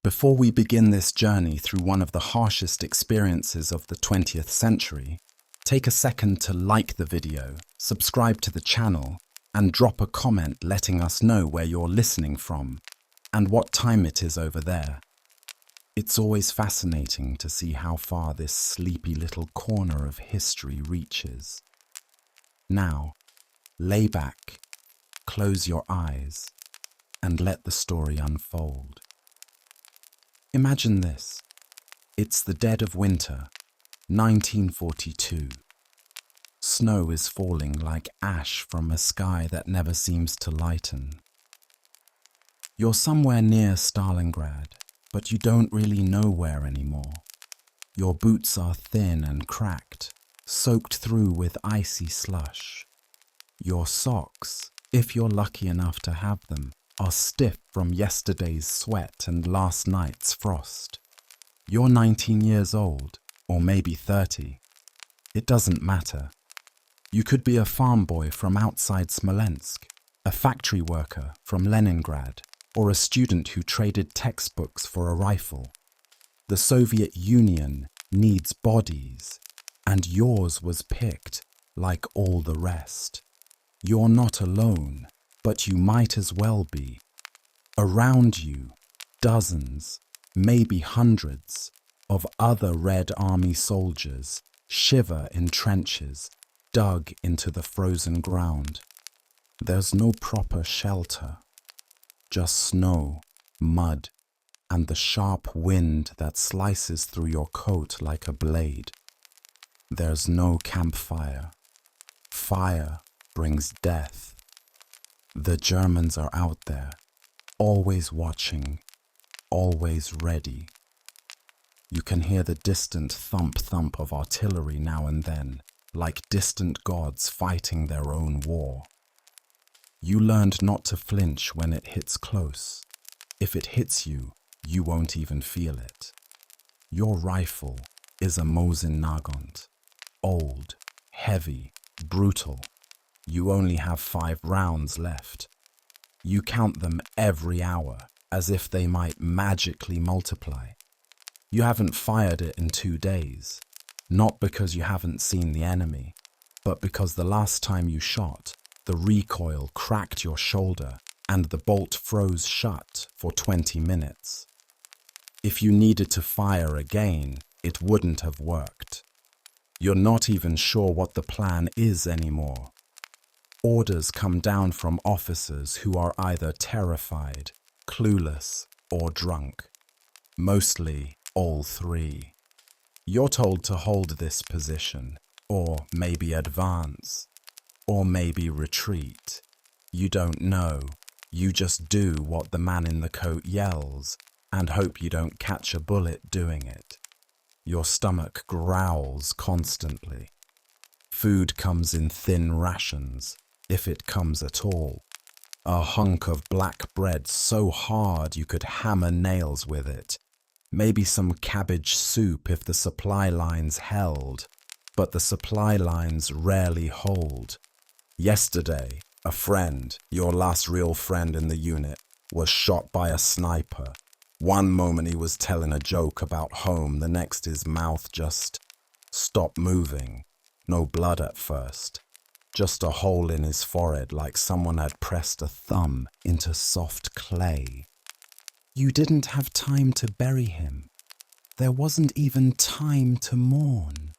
Before we begin this journey through one of the harshest experiences of the 20th century, take a second to like the video, subscribe to the channel, and drop a comment letting us know where you're listening from and what time it is over there. It's always fascinating to see how far this sleepy little corner of history reaches. Now, lay back, close your eyes, and let the story unfold. Imagine this. It's the dead of winter, 1942. Snow is falling like ash from a sky that never seems to lighten. You're somewhere near Stalingrad, but you don't really know where anymore. Your boots are thin and cracked, soaked through with icy slush. Your socks, if you're lucky enough to have them, are stiff from yesterday's sweat and last night's frost. You're 19 years old, or maybe 30. It doesn't matter. You could be a farm boy from outside Smolensk, a factory worker from Leningrad, or a student who traded textbooks for a rifle. The Soviet Union needs bodies, and yours was picked like all the rest. You're not alone, but you might as well be. Around you, dozens, maybe hundreds, of other Red Army soldiers shiver in trenches dug into the frozen ground. There's no proper shelter, just snow, mud, and the sharp wind that slices through your coat like a blade. There's no campfire. Fire brings death. The Germans are out there, always watching, always ready. You can hear the distant thump-thump of artillery now and then, like distant gods fighting their own war. You learned not to flinch when it hits close. If it hits you, you won't even feel it. Your rifle is a Mosin Nagant, old, heavy, brutal. You only have 5 rounds left. You count them every hour, as if they might magically multiply. You haven't fired it in 2 days, not because you haven't seen the enemy, but because the last time you shot, the recoil cracked your shoulder and the bolt froze shut for 20 minutes. If you needed to fire again, it wouldn't have worked. You're not even sure what the plan is anymore. Orders come down from officers who are either terrified, clueless, or drunk. Mostly all three. You're told to hold this position, or maybe advance, or maybe retreat. You don't know. You just do what the man in the coat yells and hope you don't catch a bullet doing it. Your stomach growls constantly. Food comes in thin rations, if it comes at all. A hunk of black bread so hard you could hammer nails with it. Maybe some cabbage soup if the supply lines held, but the supply lines rarely hold. Yesterday, a friend, your last real friend in the unit, was shot by a sniper. One moment he was telling a joke about home, the next his mouth just stopped moving. No blood at first. Just a hole in his forehead like someone had pressed a thumb into soft clay. You didn't have time to bury him. There wasn't even time to mourn.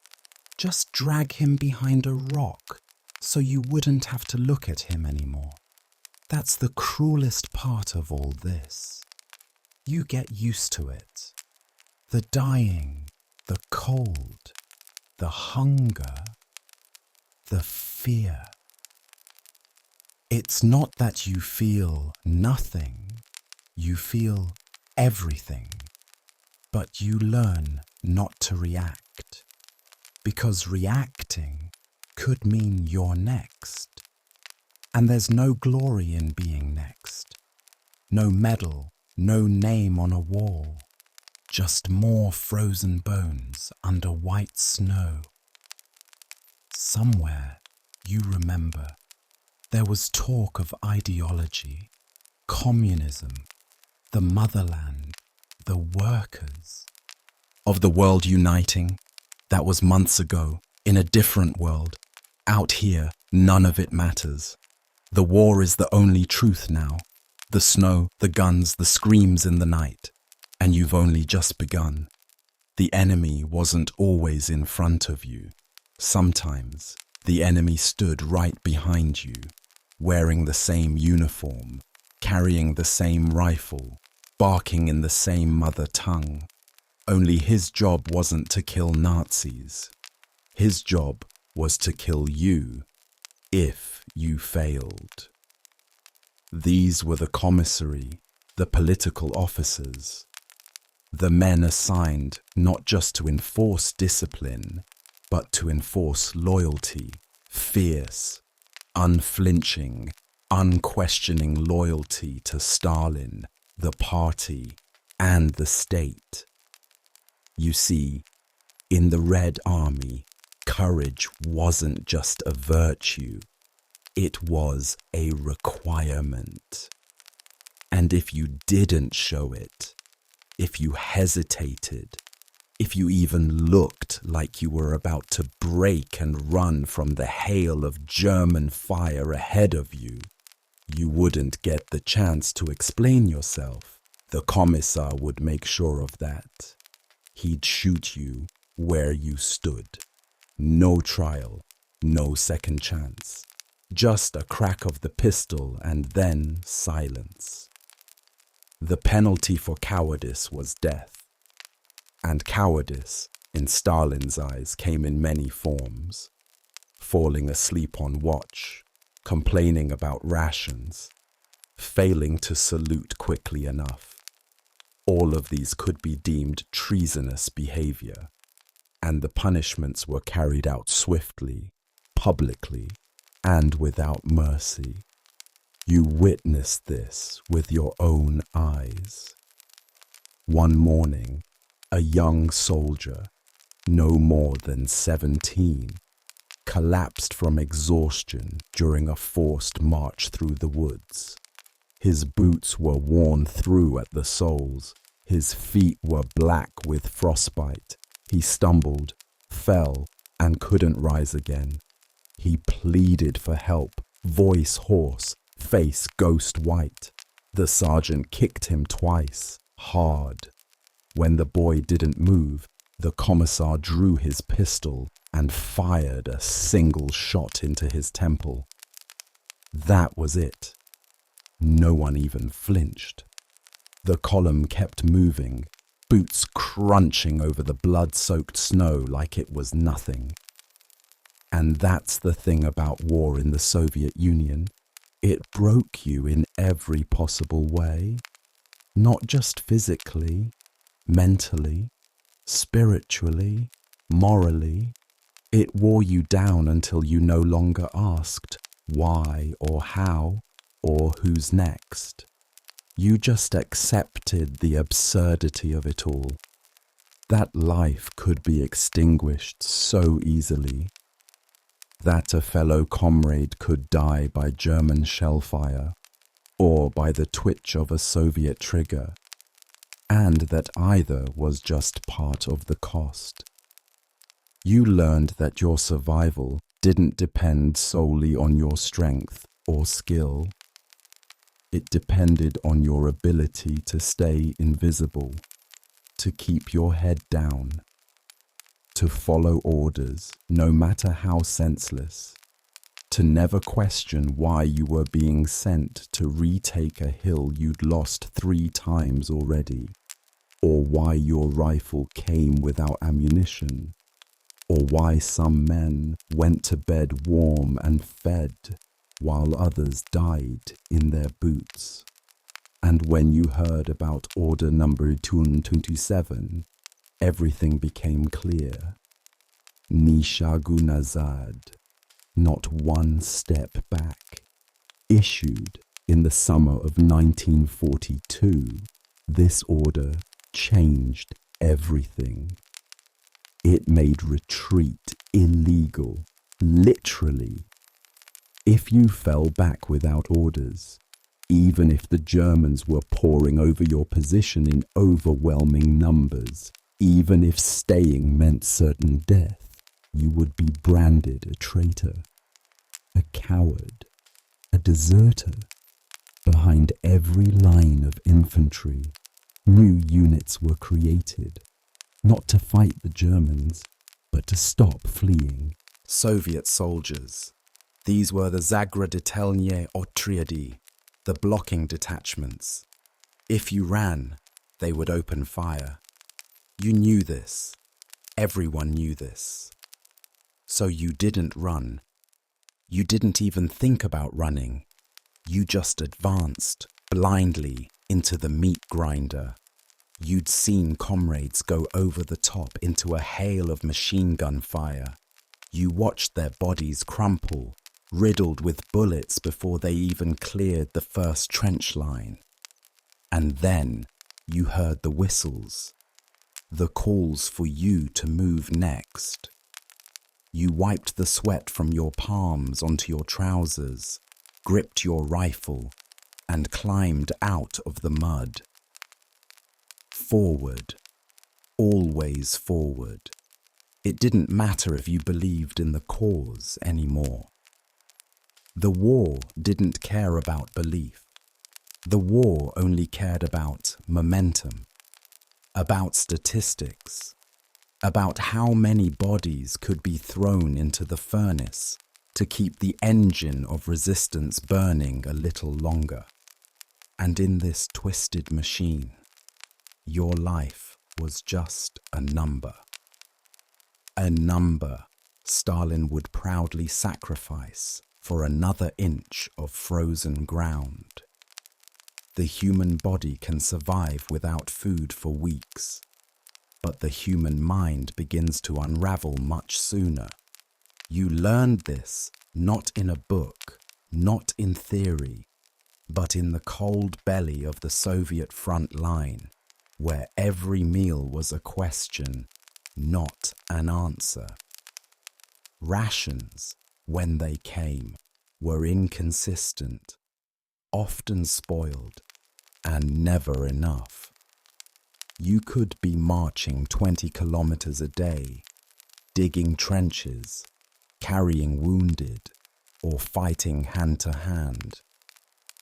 Just drag him behind a rock so you wouldn't have to look at him anymore. That's the cruelest part of all this. You get used to it. The dying, the cold, the hunger, the fear. It's not that you feel nothing, you feel everything, but you learn not to react, because reacting could mean you're next. And there's no glory in being next, no medal, no name on a wall, just more frozen bones under white snow. Somewhere, you remember, there was talk of ideology, communism, the motherland, the workers. Of the world uniting, that was months ago, in a different world. Out here, none of it matters. The war is the only truth now. The snow, the guns, the screams in the night. And you've only just begun. The enemy wasn't always in front of you. Sometimes the enemy stood right behind you, wearing the same uniform, carrying the same rifle, barking in the same mother tongue. Only his job wasn't to kill Nazis. His job was to kill you, if you failed. These were the commissary, the political officers, the men assigned not just to enforce discipline, but to enforce loyalty, fierce, unflinching, unquestioning loyalty to Stalin, the party, and the state. You see, in the Red Army, courage wasn't just a virtue, it was a requirement. And if you didn't show it, if you hesitated, if you even looked like you were about to break and run from the hail of German fire ahead of you, you wouldn't get the chance to explain yourself. The commissar would make sure of that. He'd shoot you where you stood. No trial, no second chance. Just a crack of the pistol and then silence. The penalty for cowardice was death. And cowardice, in Stalin's eyes, came in many forms. Falling asleep on watch, complaining about rations, failing to salute quickly enough. All of these could be deemed treasonous behavior, and the punishments were carried out swiftly, publicly, and without mercy. You witnessed this with your own eyes. One morning, a young soldier, no more than 17, collapsed from exhaustion during a forced march through the woods. His boots were worn through at the soles. His feet were black with frostbite. He stumbled, fell, and couldn't rise again. He pleaded for help, voice hoarse, face ghost white. The sergeant kicked him twice, hard. When the boy didn't move, the commissar drew his pistol and fired a single shot into his temple. That was it. No one even flinched. The column kept moving, boots crunching over the blood-soaked snow like it was nothing. And that's the thing about war in the Soviet Union. It broke you in every possible way. Not just physically, mentally, spiritually, morally. It wore you down until you no longer asked why or how or who's next. You just accepted the absurdity of it all. That life could be extinguished so easily. That a fellow comrade could die by German shellfire or by the twitch of a Soviet trigger, and that either was just part of the cost. You learned that your survival didn't depend solely on your strength or skill. It depended on your ability to stay invisible, to keep your head down, to follow orders, no matter how senseless, to never question why you were being sent to retake a hill you'd lost 3 times already, or why your rifle came without ammunition, or why some men went to bed warm and fed while others died in their boots. And when you heard about order number 227, everything became clear. Nishagunazad, not one step back. Issued in the summer of 1942, this order changed everything. It made retreat illegal, literally. If you fell back without orders, even if the Germans were pouring over your position in overwhelming numbers, even if staying meant certain death, you would be branded a traitor, a coward, a deserter. Behind every line of infantry, new units were created, not to fight the Germans, but to stop fleeing. Soviet soldiers. These were the Zagraditelnie Otriadi, the blocking detachments. If you ran, they would open fire. You knew this. Everyone knew this. So you didn't run. You didn't even think about running. You just advanced, blindly, into the meat grinder. You'd seen comrades go over the top into a hail of machine gun fire. You watched their bodies crumple, riddled with bullets before they even cleared the first trench line. And then you heard the whistles, the calls for you to move next. You wiped the sweat from your palms onto your trousers, gripped your rifle, and climbed out of the mud. Forward, always forward. It didn't matter if you believed in the cause anymore. The war didn't care about belief. The war only cared about momentum, about statistics, about how many bodies could be thrown into the furnace to keep the engine of resistance burning a little longer. And in this twisted machine, your life was just a number. A number Stalin would proudly sacrifice for another inch of frozen ground. The human body can survive without food for weeks, but the human mind begins to unravel much sooner. You learned this not in a book, not in theory, but in the cold belly of the Soviet front line, where every meal was a question, not an answer. Rations, when they came, were inconsistent, often spoiled, and never enough. You could be marching 20 kilometers a day, digging trenches, carrying wounded, or fighting hand to hand.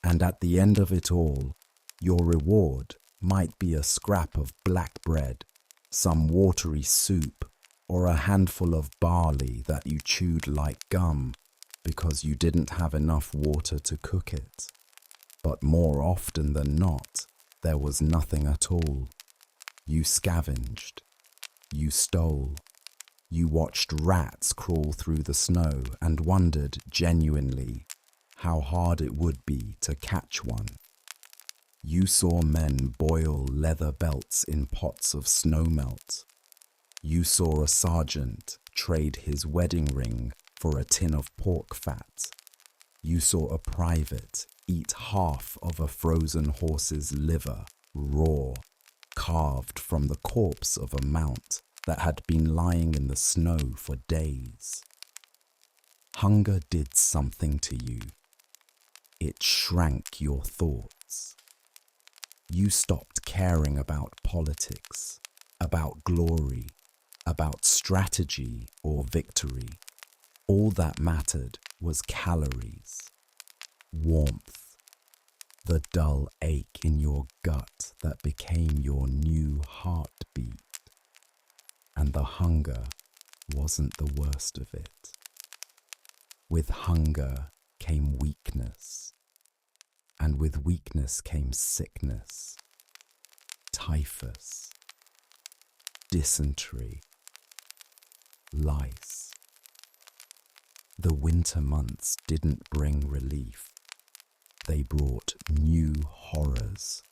And at the end of it all, your reward might be a scrap of black bread, some watery soup, or a handful of barley that you chewed like gum because you didn't have enough water to cook it. But more often than not, there was nothing at all. You scavenged, you stole, you watched rats crawl through the snow and wondered genuinely how hard it would be to catch one. You saw men boil leather belts in pots of snowmelt. You saw a sergeant trade his wedding ring for a tin of pork fat. You saw a private eat half of a frozen horse's liver, raw, carved from the corpse of a mount that had been lying in the snow for days. Hunger did something to you. It shrank your thoughts. You stopped caring about politics, about glory, about strategy or victory. All that mattered was calories, warmth, the dull ache in your gut that became your new heartbeat. And the hunger wasn't the worst of it. With hunger came weakness, and with weakness came sickness, typhus, dysentery, lice. The winter months didn't bring relief. They brought new horrors.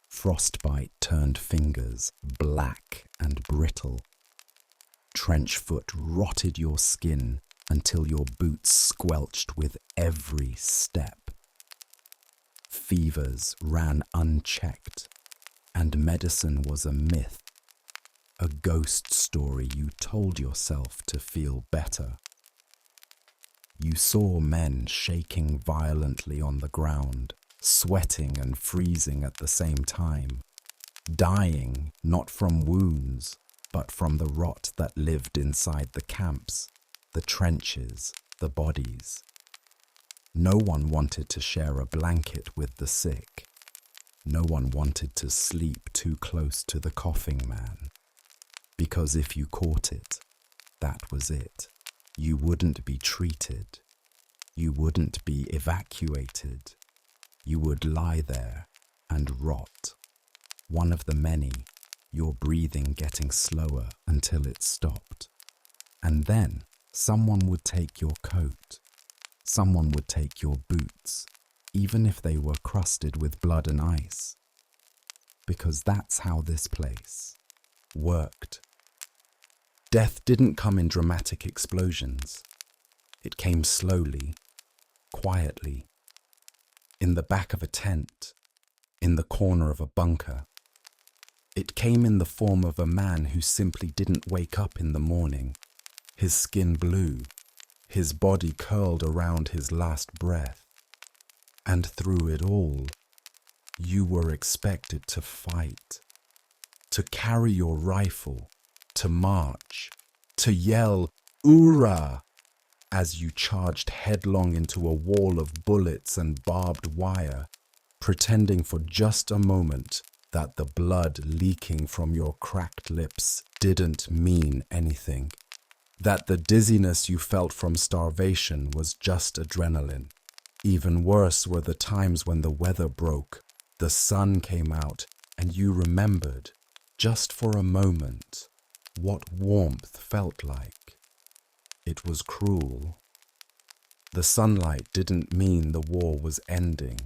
Frostbite turned fingers black and brittle. Trench foot rotted your skin until your boots squelched with every step. Fevers ran unchecked, and medicine was a myth, a ghost story you told yourself to feel better. You saw men shaking violently on the ground, sweating and freezing at the same time, dying not from wounds, but from the rot that lived inside the camps, the trenches, the bodies. No one wanted to share a blanket with the sick. No one wanted to sleep too close to the coughing man. Because if you caught it, that was it. You wouldn't be treated. You wouldn't be evacuated. You would lie there and rot. One of the many, your breathing getting slower until it stopped. And then someone would take your coat. Someone would take your boots, even if they were crusted with blood and ice. Because that's how this place worked. Death didn't come in dramatic explosions. It came slowly, quietly, in the back of a tent, in the corner of a bunker. It came in the form of a man who simply didn't wake up in the morning, his skin blue, his body curled around his last breath. And through it all, you were expected to fight, to carry your rifle, to march, to yell, "Oorah!" as you charged headlong into a wall of bullets and barbed wire, pretending for just a moment that the blood leaking from your cracked lips didn't mean anything, that the dizziness you felt from starvation was just adrenaline. Even worse were the times when the weather broke, the sun came out, and you remembered, just for a moment, what warmth felt like. It was cruel. The sunlight didn't mean the war was ending.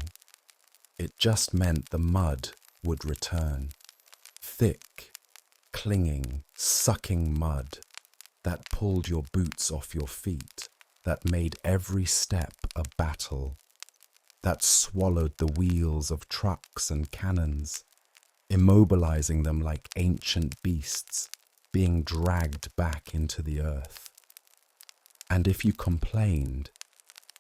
It just meant the mud would return. Thick, clinging, sucking mud that pulled your boots off your feet, that made every step a battle, that swallowed the wheels of trucks and cannons, immobilizing them like ancient beasts being dragged back into the earth. And if you complained,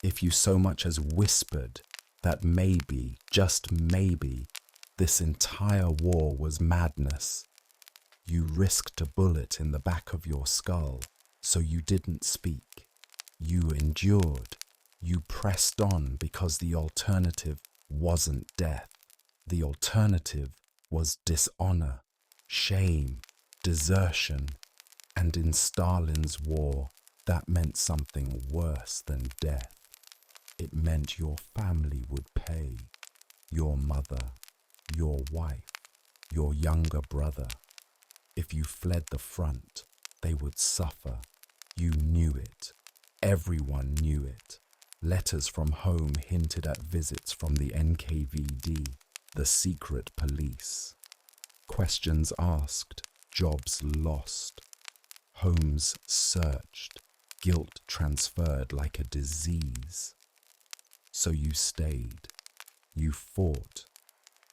if you so much as whispered that maybe, just maybe, this entire war was madness, you risked a bullet in the back of your skull, so you didn't speak. You endured. You pressed on because the alternative wasn't death. The alternative was dishonor, shame, desertion, and in Stalin's war, that meant something worse than death. It meant your family would pay, your mother, your wife, your younger brother. If you fled the front, they would suffer. You knew it. Everyone knew it. Letters from home hinted at visits from the NKVD, the secret police. Questions asked, jobs lost, homes searched, guilt transferred like a disease. So you stayed. You fought,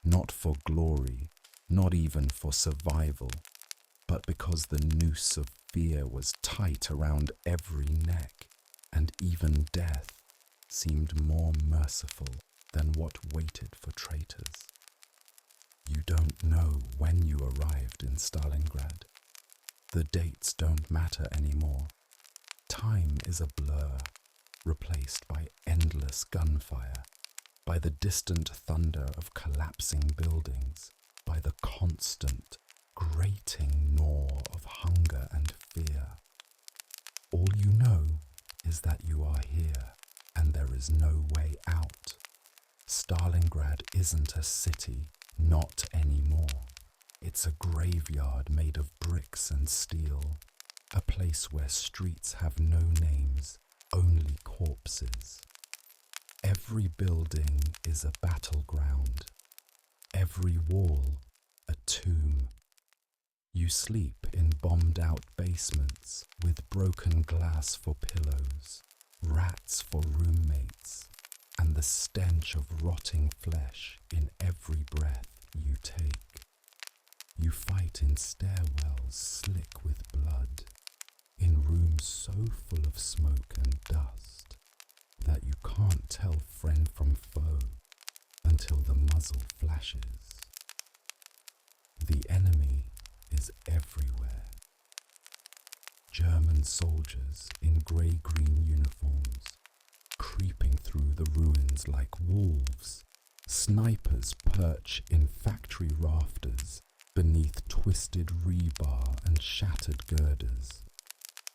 not for glory, not even for survival, but because the noose of fear was tight around every neck, and even death seemed more merciful than what waited for traitors. You don't know when you arrived in Stalingrad. The dates don't matter anymore. Time is a blur, replaced by endless gunfire, by the distant thunder of collapsing buildings, by the constant, grating gnaw of hunger and fear. All you know is that you are here, and there is no way out. Stalingrad isn't a city, not anymore. It's a graveyard made of bricks and steel, a place where streets have no names, only corpses. Every building is a battleground, every wall a tomb. You sleep in bombed-out basements with broken glass for pillows, rats for roommates, and the stench of rotting flesh in every breath you take. You fight in stairwells slick with blood, in rooms so full of smoke and dust that you can't tell friend from foe until the muzzle flashes. The enemy is everywhere. German soldiers in grey-green uniforms, creeping through the ruins like wolves. Snipers perch in factory rafters beneath twisted rebar and shattered girders.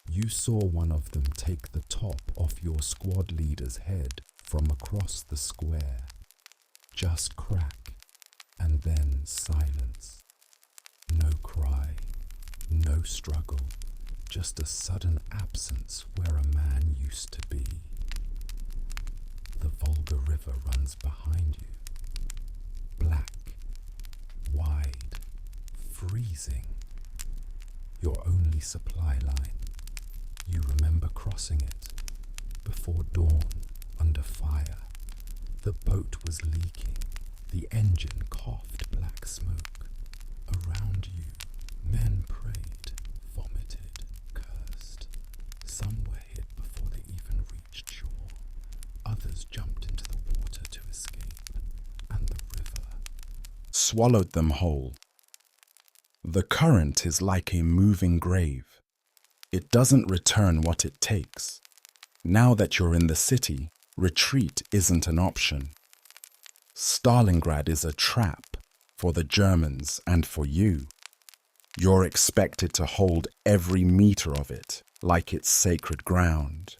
You saw one of them take the top off your squad leader's head from across the square. Just crack, and then silence. No cry, no struggle, just a sudden absence where a man used to be. The Volga River runs behind you. Black, wide, freezing. Your only supply line. You remember crossing it before dawn under fire. The boat was leaking. The engine coughed black smoke. Around you, men prayed, vomited, cursed. Some were hit before they even reached shore. Others jumped into the water to escape, and the river swallowed them whole. The current is like a moving grave. It doesn't return what it takes. Now that you're in the city, retreat isn't an option. Stalingrad is a trap for the Germans and for you. You're expected to hold every meter of it like it's sacred ground.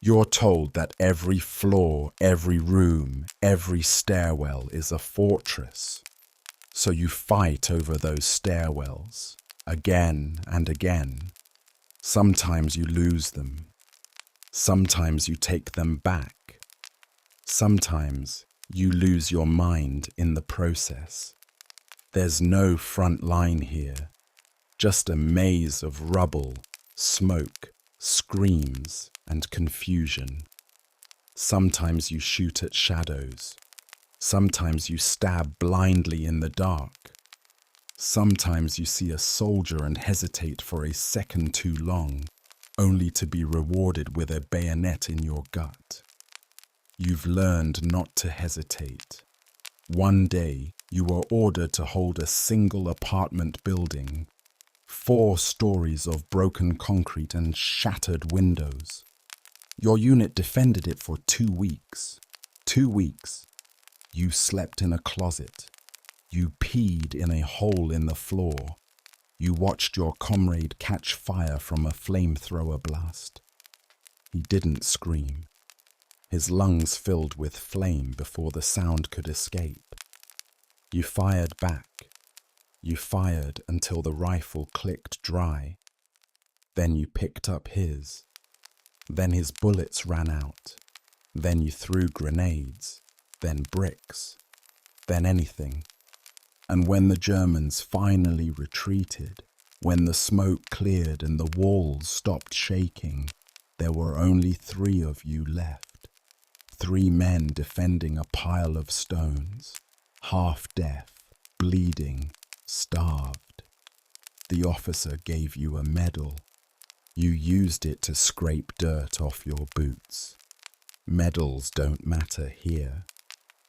You're told that every floor, every room, every stairwell is a fortress. So you fight over those stairwells again and again. Sometimes you lose them. Sometimes you take them back. Sometimes you lose your mind in the process. There's no front line here, just a maze of rubble, smoke, screams, and confusion. Sometimes you shoot at shadows. Sometimes you stab blindly in the dark. Sometimes you see a soldier and hesitate for a second too long, only to be rewarded with a bayonet in your gut. You've learned not to hesitate. One day, you were ordered to hold a single apartment building, 4 stories of broken concrete and shattered windows. Your unit defended it for 2 weeks. 2 weeks. You slept in a closet. You peed in a hole in the floor. You watched your comrade catch fire from a flamethrower blast. He didn't scream. His lungs filled with flame before the sound could escape. You fired back. You fired until the rifle clicked dry. Then you picked up his. Then his bullets ran out. Then you threw grenades. Then bricks. Then anything. And when the Germans finally retreated, when the smoke cleared and the walls stopped shaking, there were only 3 of you left. 3 men defending a pile of stones, half deaf, bleeding, starved. The officer gave you a medal. You used it to scrape dirt off your boots. Medals don't matter here.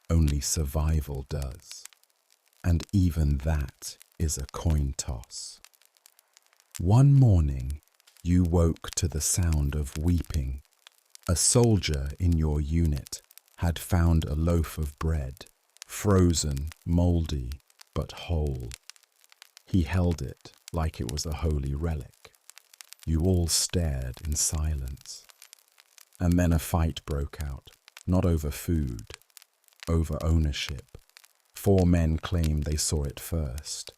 Only survival does. And even that is a coin toss. One morning, you woke to the sound of weeping. A soldier in your unit had found a loaf of bread, frozen, mouldy, but whole. He held it like it was a holy relic. You all stared in silence. And then a fight broke out, not over food, over ownership. 4 men claimed they saw it first.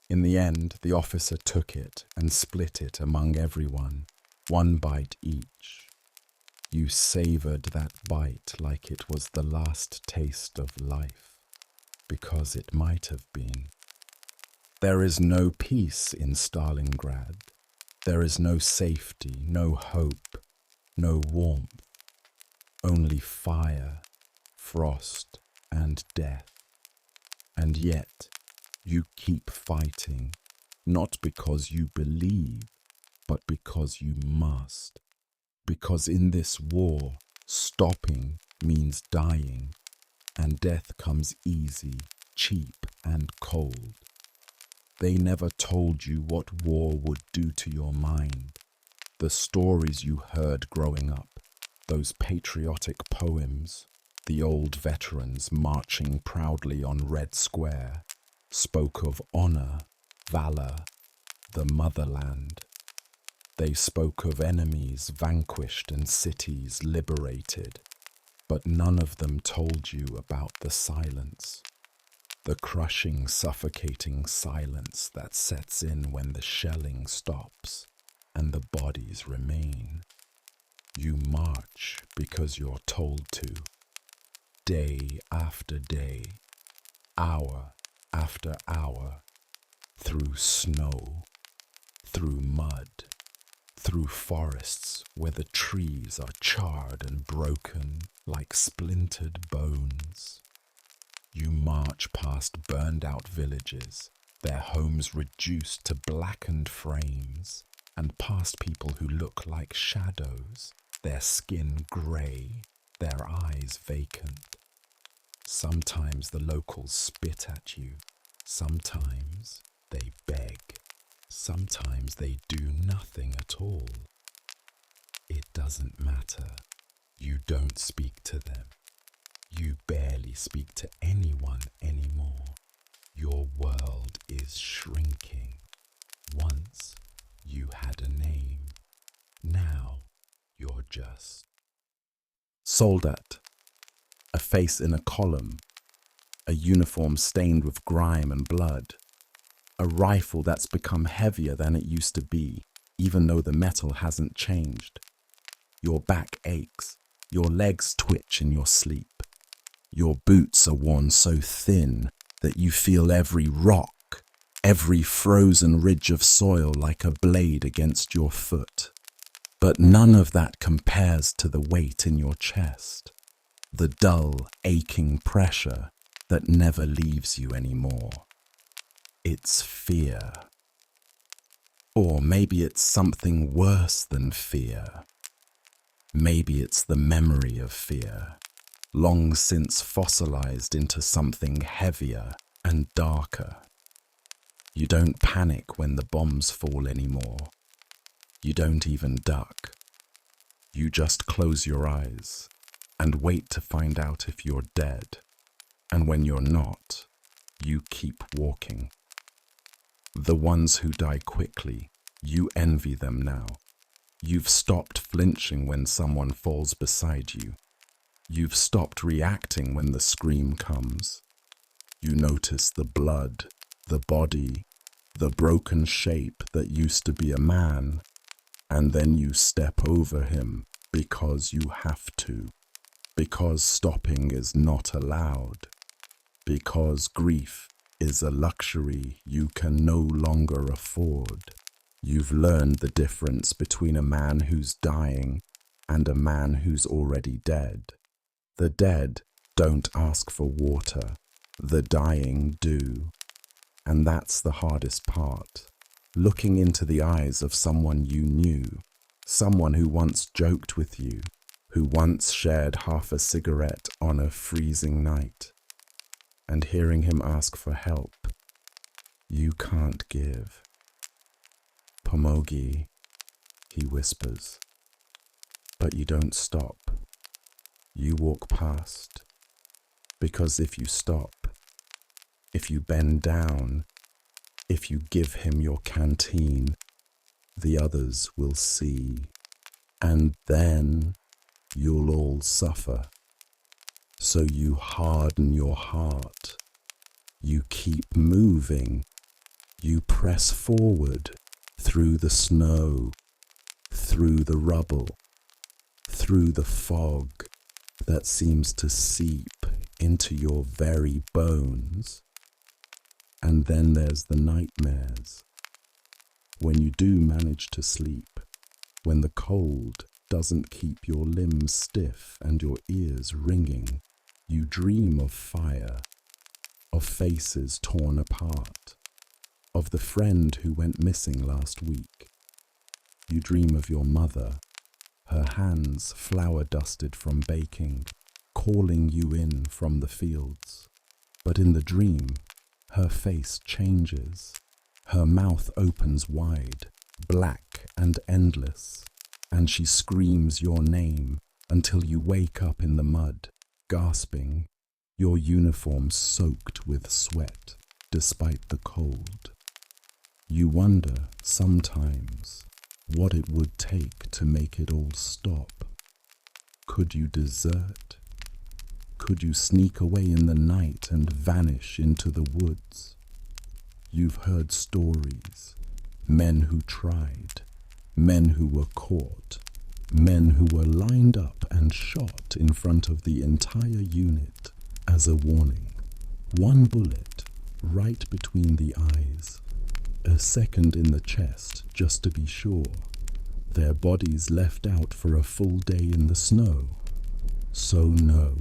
In the end, the officer took it and split it among everyone, 1 bite each. You savoured that bite like it was the last taste of life, because it might have been. There is no peace in Stalingrad. There is no safety, no hope, no warmth. Only fire, frost, and death. And yet, you keep fighting, not because you believe, but because you must. Because in this war, stopping means dying, and death comes easy, cheap, and cold. They never told you what war would do to your mind. The stories you heard growing up, those patriotic poems, the old veterans marching proudly on Red Square, spoke of honor, valor, the motherland. They spoke of enemies vanquished and cities liberated, but none of them told you about the silence, the crushing, suffocating silence that sets in when the shelling stops and the bodies remain. You march because you're told to, day after day, hour after hour, through snow, through mud, through forests where the trees are charred and broken like splintered bones. You march past burned-out villages, their homes reduced to blackened frames, and past people who look like shadows, their skin grey, their eyes vacant. Sometimes the locals spit at you, sometimes they beg, sometimes they do nothing at all. It doesn't matter. You don't speak to them. You barely speak to anyone anymore. Your world is shrinking. Once you had a name. Now you're just soldat, a face in a column, a uniform stained with grime and blood, a rifle that's become heavier than it used to be, even though the metal hasn't changed. Your back aches, your legs twitch in your sleep. Your boots are worn so thin that you feel every rock, every frozen ridge of soil like a blade against your foot. But none of that compares to the weight in your chest, the dull, aching pressure that never leaves you anymore. It's fear. Or maybe it's something worse than fear. Maybe it's the memory of fear, long since fossilized into something heavier and darker. You don't panic when the bombs fall anymore. You don't even duck. You just close your eyes and wait to find out if you're dead. And when you're not, you keep walking. The ones who die quickly, you envy them now. You've stopped flinching when someone falls beside you. You've stopped reacting when the scream comes. You notice the blood, the body, the broken shape that used to be a man, and then you step over him because you have to, because stopping is not allowed, because grief is a luxury you can no longer afford. You've learned the difference between a man who's dying and a man who's already dead. The dead don't ask for water, the dying do. And that's the hardest part. Looking into the eyes of someone you knew, someone who once joked with you, who once shared half a cigarette on a freezing night, and hearing him ask for help. You can't give. Pomogi, he whispers. But you don't stop. You walk past. Because if you stop, if you bend down, if you give him your canteen, the others will see. And then you'll all suffer. So you harden your heart. You keep moving. You press forward through the snow, through the rubble, through the fog that seems to seep into your very bones. And then there's the nightmares. When you do manage to sleep, when the cold doesn't keep your limbs stiff and your ears ringing, you dream of fire, of faces torn apart, of the friend who went missing last week. You dream of your mother, her hands flour-dusted from baking, calling you in from the fields. But in the dream, her face changes. Her mouth opens wide, black and endless, and she screams your name until you wake up in the mud, gasping, your uniform soaked with sweat despite the cold. You wonder sometimes what it would take to make it all stop. Could you desert? Could you sneak away in the night and vanish into the woods? You've heard stories, men who tried, men who were caught, men who were lined up and shot in front of the entire unit as a warning. One bullet right between the eyes, a second in the chest just to be sure. Their bodies left out for a full day in the snow. So no,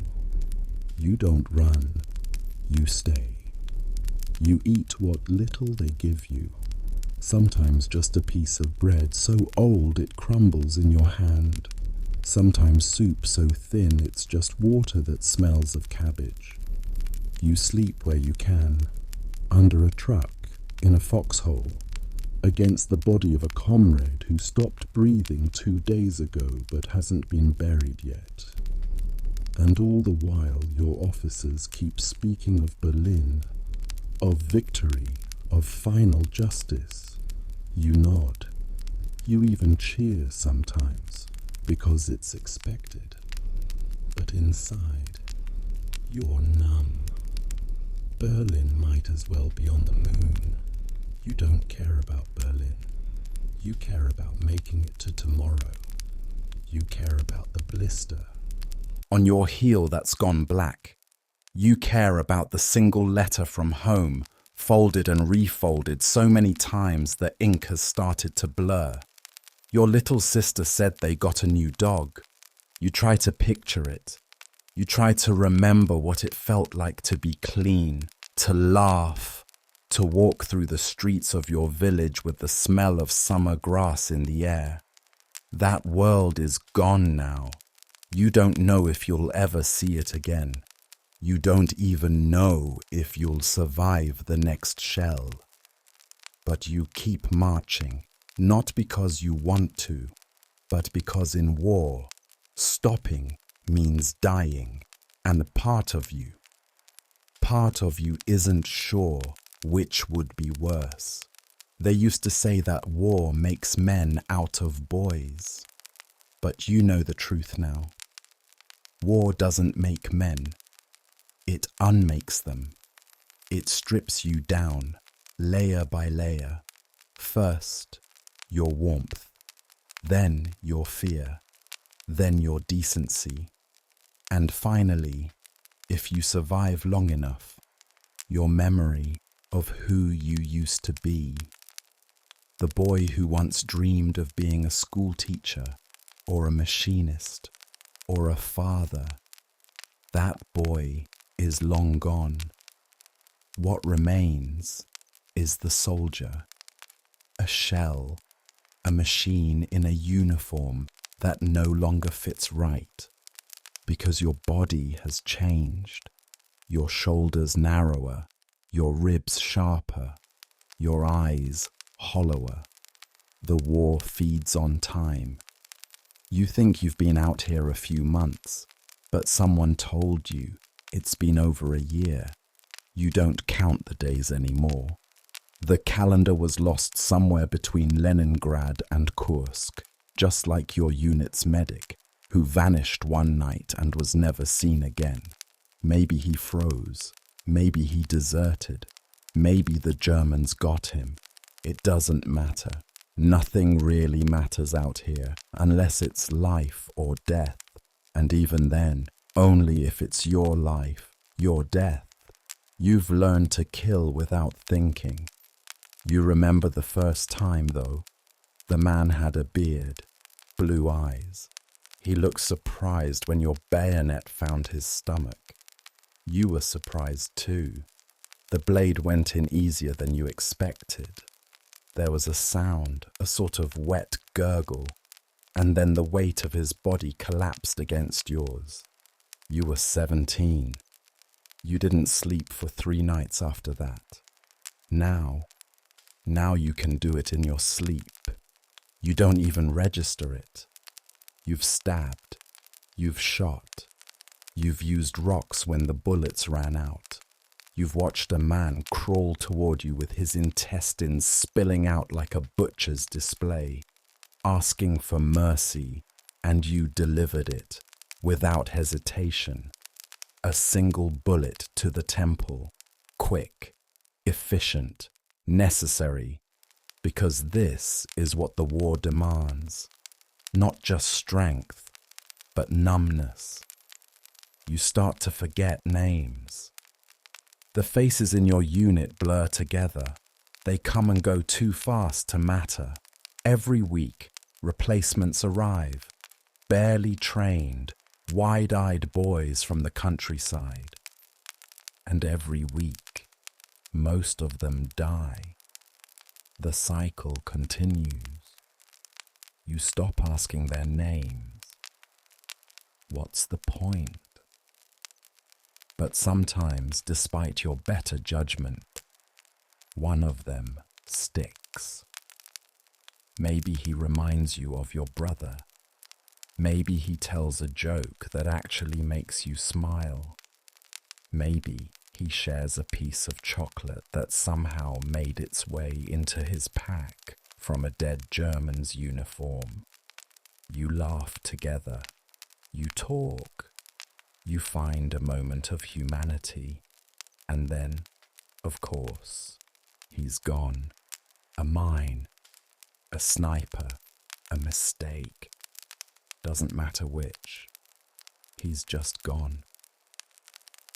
you don't run, you stay. You eat what little they give you, sometimes just a piece of bread so old it crumbles in your hand, sometimes soup so thin it's just water that smells of cabbage. You sleep where you can, under a truck, in a foxhole, against the body of a comrade who stopped breathing 2 days ago but hasn't been buried yet. And all the while your officers keep speaking of Berlin, of victory, of final justice. You nod. You even cheer sometimes, because it's expected. But inside, you're numb. Berlin might as well be on the moon. You don't care about Berlin. You care about making it to tomorrow. You care about the blister On your heel that's gone black. You care about the single letter from home, folded and refolded so many times the ink has started to blur. Your little sister said they got a new dog. You try to picture it. You try to remember what it felt like to be clean, to laugh, to walk through the streets of your village with the smell of summer grass in the air. That world is gone now. You don't know if you'll ever see it again. You don't even know if you'll survive the next shell. But you keep marching, not because you want to, but because in war, stopping means dying, and part of you isn't sure which would be worse. They used to say that war makes men out of boys. But you know the truth now. War doesn't make men. It unmakes them. It strips you down, layer by layer. First, your warmth. Then your fear. Then your decency. And finally, if you survive long enough, your memory of who you used to be. The boy who once dreamed of being a school teacher, or a machinist, or a father. That boy is long gone. What remains is the soldier, a shell, a machine in a uniform that no longer fits right, because your body has changed, your shoulders narrower, your ribs sharper, your eyes hollower. The war feeds on time. You think you've been out here a few months, but someone told you it's been over a year. You don't count the days anymore. The calendar was lost somewhere between Leningrad and Kursk, just like your unit's medic, who vanished one night and was never seen again. Maybe he froze. Maybe he deserted. Maybe the Germans got him. It doesn't matter. Nothing really matters out here unless it's life or death. And even then, only if it's your life, your death. You've learned to kill without thinking. You remember the first time, though. The man had a beard, blue eyes. He looked surprised when your bayonet found his stomach. You were surprised too. The blade went in easier than you expected. There was a sound, a sort of wet gurgle, and then the weight of his body collapsed against yours. You were 17. You didn't sleep for 3 nights after that. Now you can do it in your sleep. You don't even register it. You've stabbed. You've shot. You've used rocks when the bullets ran out. You've watched a man crawl toward you with his intestines spilling out like a butcher's display, asking for mercy, and you delivered it without hesitation. A single bullet to the temple, quick, efficient, necessary, because this is what the war demands. Not just strength, but numbness. You start to forget names. The faces in your unit blur together. They come and go too fast to matter. Every week, replacements arrive. Barely trained, wide-eyed boys from the countryside. And every week, most of them die. The cycle continues. You stop asking their names. What's the point? But sometimes, despite your better judgment, one of them sticks. Maybe he reminds you of your brother. Maybe he tells a joke that actually makes you smile. Maybe he shares a piece of chocolate that somehow made its way into his pack from a dead German's uniform. You laugh together. You talk. You find a moment of humanity. And then, of course, he's gone. A mine, a sniper, a mistake. Doesn't matter which. He's just gone.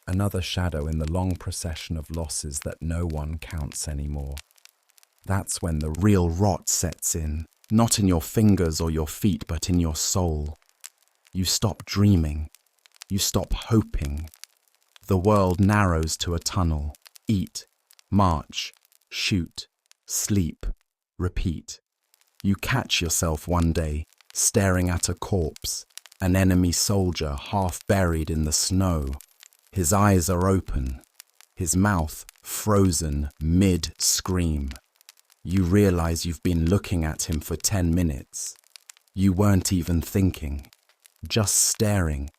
Another shadow in the long procession of losses that no one counts anymore. That's when the real rot sets in, not in your fingers or your feet, but in your soul. You stop dreaming. You stop hoping. The world narrows to a tunnel. Eat, march, shoot, sleep, repeat. You catch yourself one day, staring at a corpse, an enemy soldier half buried in the snow. His eyes are open, his mouth frozen mid-scream. You realize you've been looking at him for 10 minutes. You weren't even thinking, just staring,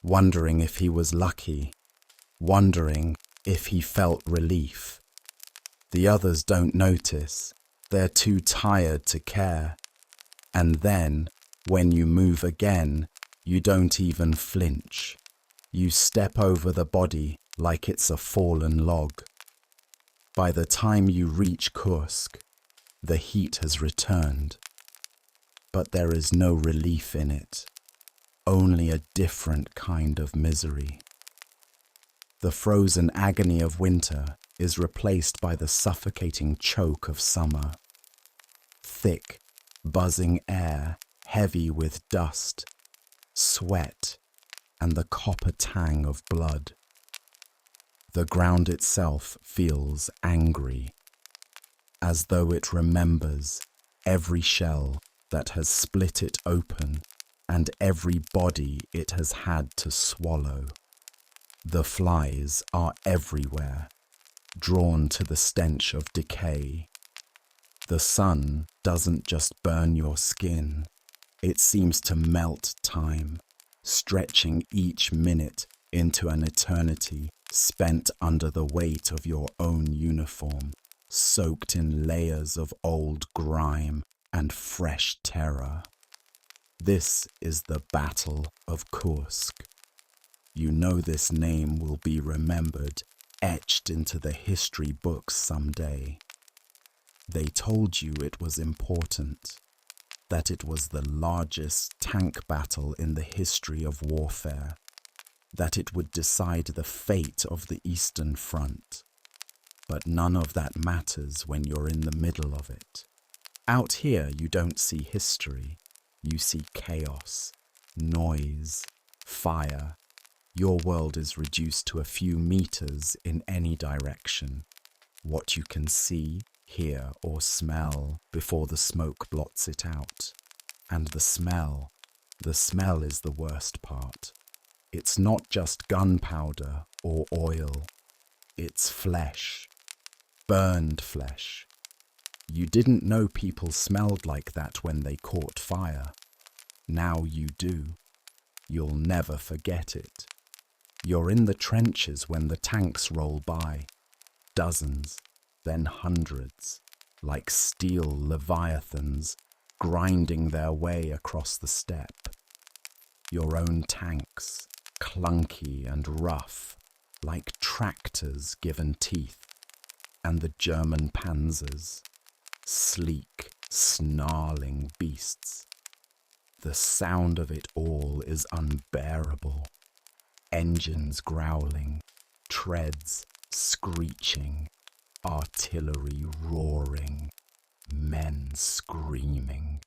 wondering if he was lucky, wondering if he felt relief. The others don't notice. They're too tired to care. And then, when you move again, you don't even flinch. You step over the body like it's a fallen log. By the time you reach Kursk, the heat has returned. But there is no relief in it, only a different kind of misery. The frozen agony of winter is replaced by the suffocating choke of summer. Thick, buzzing air, heavy with dust, sweat, and the copper tang of blood. The ground itself feels angry, as though it remembers every shell that has split it open and every body it has had to swallow. The flies are everywhere, drawn to the stench of decay. The sun doesn't just burn your skin, it seems to melt time, stretching each minute into an eternity spent under the weight of your own uniform, soaked in layers of old grime and fresh terror. This is the Battle of Kursk. You know this name will be remembered, etched into the history books someday. They told you it was important, that it was the largest tank battle in the history of warfare, that it would decide the fate of the Eastern Front. But none of that matters when you're in the middle of it. Out here, you don't see history. You see chaos, noise, fire. Your world is reduced to a few meters in any direction. What you can see, hear, or smell before the smoke blots it out. And the smell is the worst part. It's not just gunpowder or oil. It's flesh. Burned flesh. You didn't know people smelled like that when they caught fire. Now you do. You'll never forget it. You're in the trenches when the tanks roll by. Dozens, then hundreds, like steel leviathans grinding their way across the steppe. Your own tanks, clunky and rough, like tractors given teeth, and the German panzers, sleek, snarling beasts. The sound of it all is unbearable. Engines growling, treads screeching, artillery roaring, men screaming.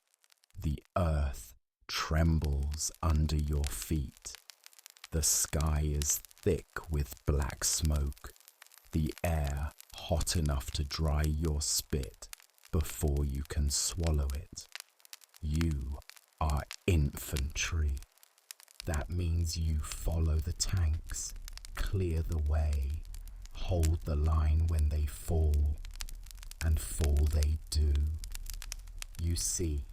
The earth trembles under your feet. The sky is thick with black smoke, the air hot enough to dry your spit before you can swallow it. You are infantry. That means you follow the tanks, clear the way, hold the line when they fall, and fall they do. You see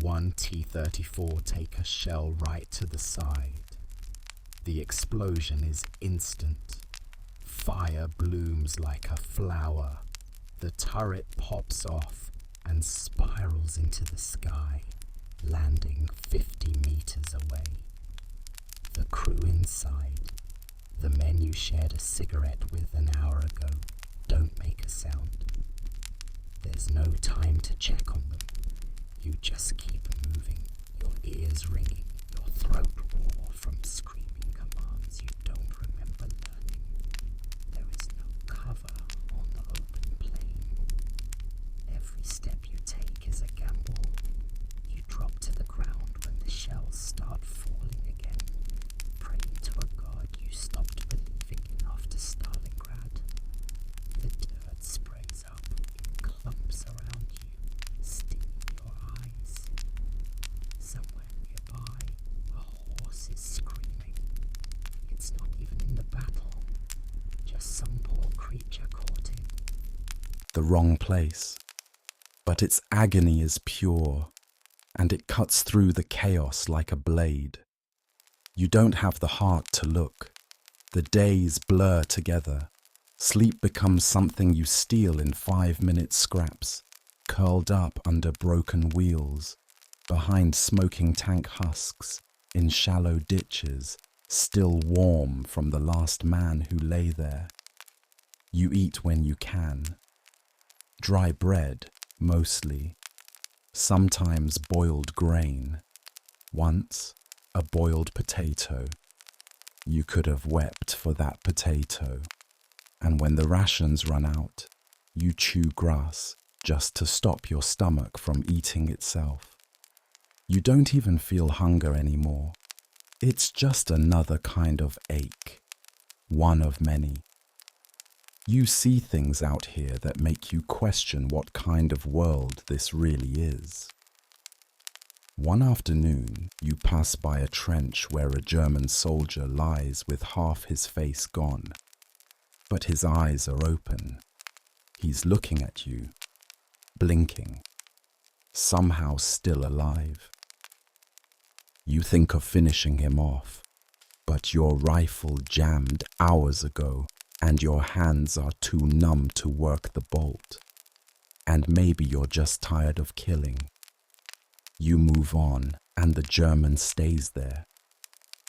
one T-34 take a shell right to the side. The explosion is instant. Fire blooms like a flower. The turret pops off and spirals into the sky, landing 50 meters away. The crew inside, the men you shared a cigarette with an hour ago, don't make a sound. There's no time to check on them. You just keep moving, your ears ringing, your throat raw from screaming commands you don't remember learning. There is no cover on the open plain. Every step you take is a gamble. You drop to the ground when the shells start falling again, praying to a god you stopped believing in after Stalingrad. The dirt sprays up in clumps around you, stinging your eyes. Somewhere nearby, a horse is screaming. It's not even in the battle, just some poor creature caught in The wrong place. But its agony is pure, and it cuts through the chaos like a blade. You don't have the heart to look. The days blur together. Sleep becomes something you steal in 5-minute scraps, curled up under broken wheels, behind smoking tank husks, in shallow ditches, still warm from the last man who lay there. You eat when you can. Dry bread, mostly. Sometimes boiled grain. Once, a boiled potato. You could have wept for that potato. And when the rations run out, you chew grass just to stop your stomach from eating itself. You don't even feel hunger anymore. It's just another kind of ache, one of many. You see things out here that make you question what kind of world this really is. One afternoon, you pass by a trench where a German soldier lies with half his face gone, but his eyes are open. He's looking at you, blinking, somehow still alive. You think of finishing him off, but your rifle jammed hours ago and your hands are too numb to work the bolt. And maybe you're just tired of killing. You move on and the German stays there,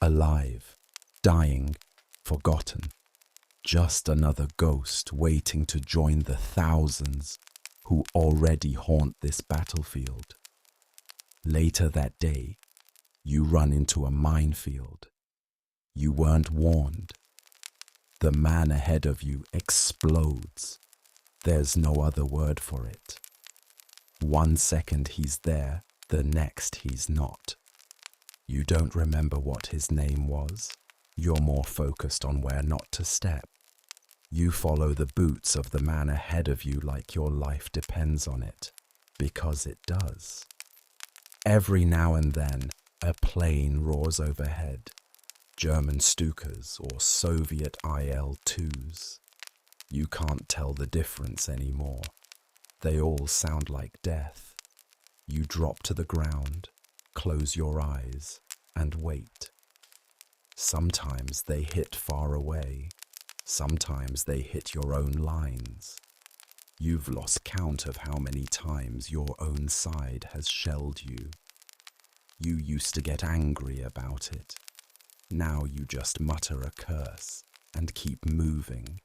alive, dying, forgotten. Just another ghost waiting to join the thousands who already haunt this battlefield. Later that day, you run into a minefield. You weren't warned. The man ahead of you explodes. There's no other word for it. 1 second he's there, the next he's not. You don't remember what his name was. You're more focused on where not to step. You follow the boots of the man ahead of you like your life depends on it, because it does. Every now and then, a plane roars overhead. German Stukas or Soviet IL-2s. You can't tell the difference anymore. They all sound like death. You drop to the ground, close your eyes, and wait. Sometimes they hit far away. Sometimes they hit your own lines. You've lost count of how many times your own side has shelled you. You used to get angry about it. Now you just mutter a curse and keep moving.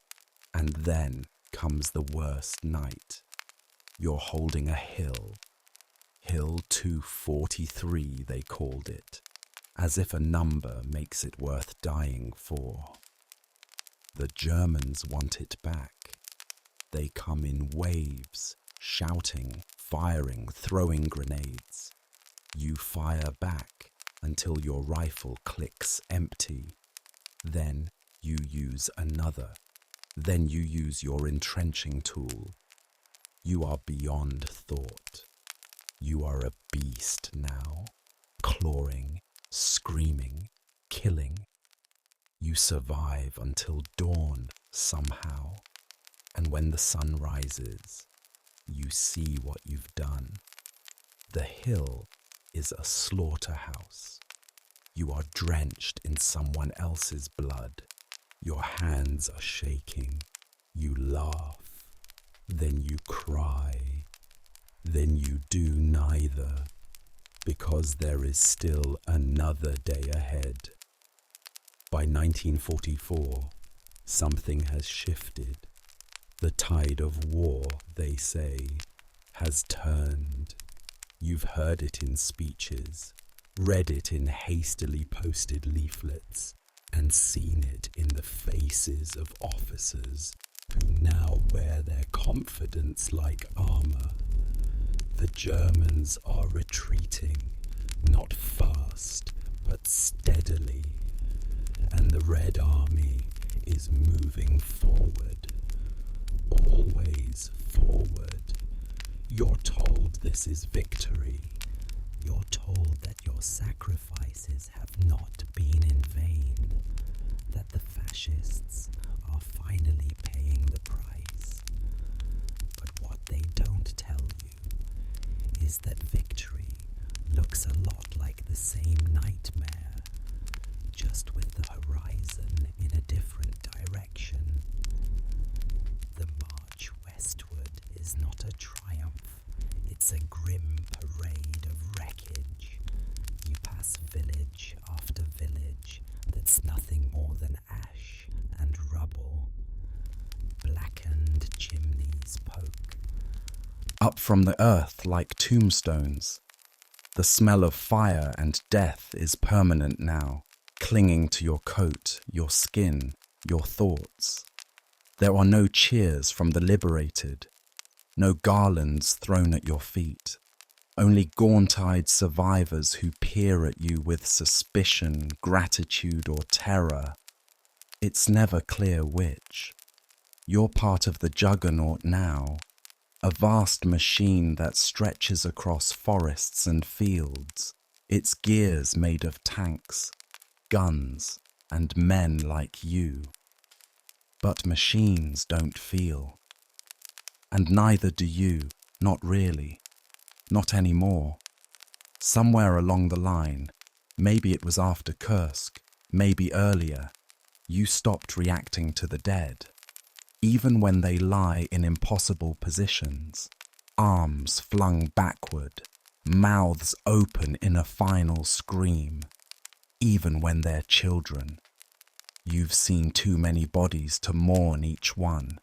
And then comes the worst night. You're holding a hill. Hill 243, they called it, as if a number makes it worth dying for. The Germans want it back. They come in waves, shouting, firing, throwing grenades. You fire back until your rifle clicks empty. Then you use another. Then you use your entrenching tool. You are beyond thought. You are a beast now, clawing, screaming, killing. You survive until dawn somehow, and when the sun rises, you see what you've done. The hill is a slaughterhouse. You are drenched in someone else's blood. Your hands are shaking. You laugh. Then you cry. Then you do neither, because there is still another day ahead. By 1944, something has shifted. The tide of war, they say, has turned. You've heard it in speeches, read it in hastily posted leaflets, and seen it in the faces of officers who now wear their confidence like armor. The Germans are retreating, not fast, but steadily, and the Red Army is moving forward, always forward. You're told this is victory. You're told that your sacrifices have not been in vain, that the fascists are finally paying the price. But what they don't tell you is that victory looks a lot like the same nightmare, just with the horizon in a different direction. The march westward is not a triumph, it's a grim parade of wreckage. You pass village after village that's nothing more than ash and rubble. Blackened chimneys poke up from the earth like tombstones. The smell of fire and death is permanent now, clinging to your coat, your skin, your thoughts. There are no cheers from the liberated, no garlands thrown at your feet, only gaunt-eyed survivors who peer at you with suspicion, gratitude, or terror. It's never clear which. You're part of the juggernaut now, a vast machine that stretches across forests and fields, its gears made of tanks, guns, and men like you. But machines don't feel. And neither do you, not really, not anymore. Somewhere along the line, maybe it was after Kursk, maybe earlier, you stopped reacting to the dead. Even when they lie in impossible positions, arms flung backward, mouths open in a final scream, even when they're children. You've seen too many bodies to mourn each one.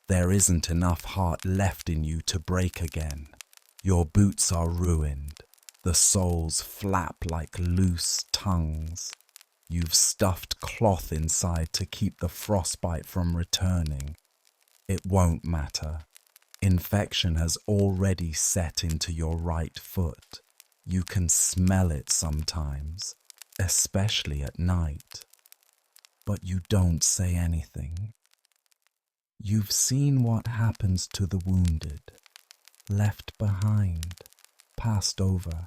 There isn't enough heart left in you to break again. Your boots are ruined. The soles flap like loose tongues. You've stuffed cloth inside to keep the frostbite from returning. It won't matter. Infection has already set into your right foot. You can smell it sometimes, especially at night. But you don't say anything. You've seen what happens to the wounded, left behind, passed over,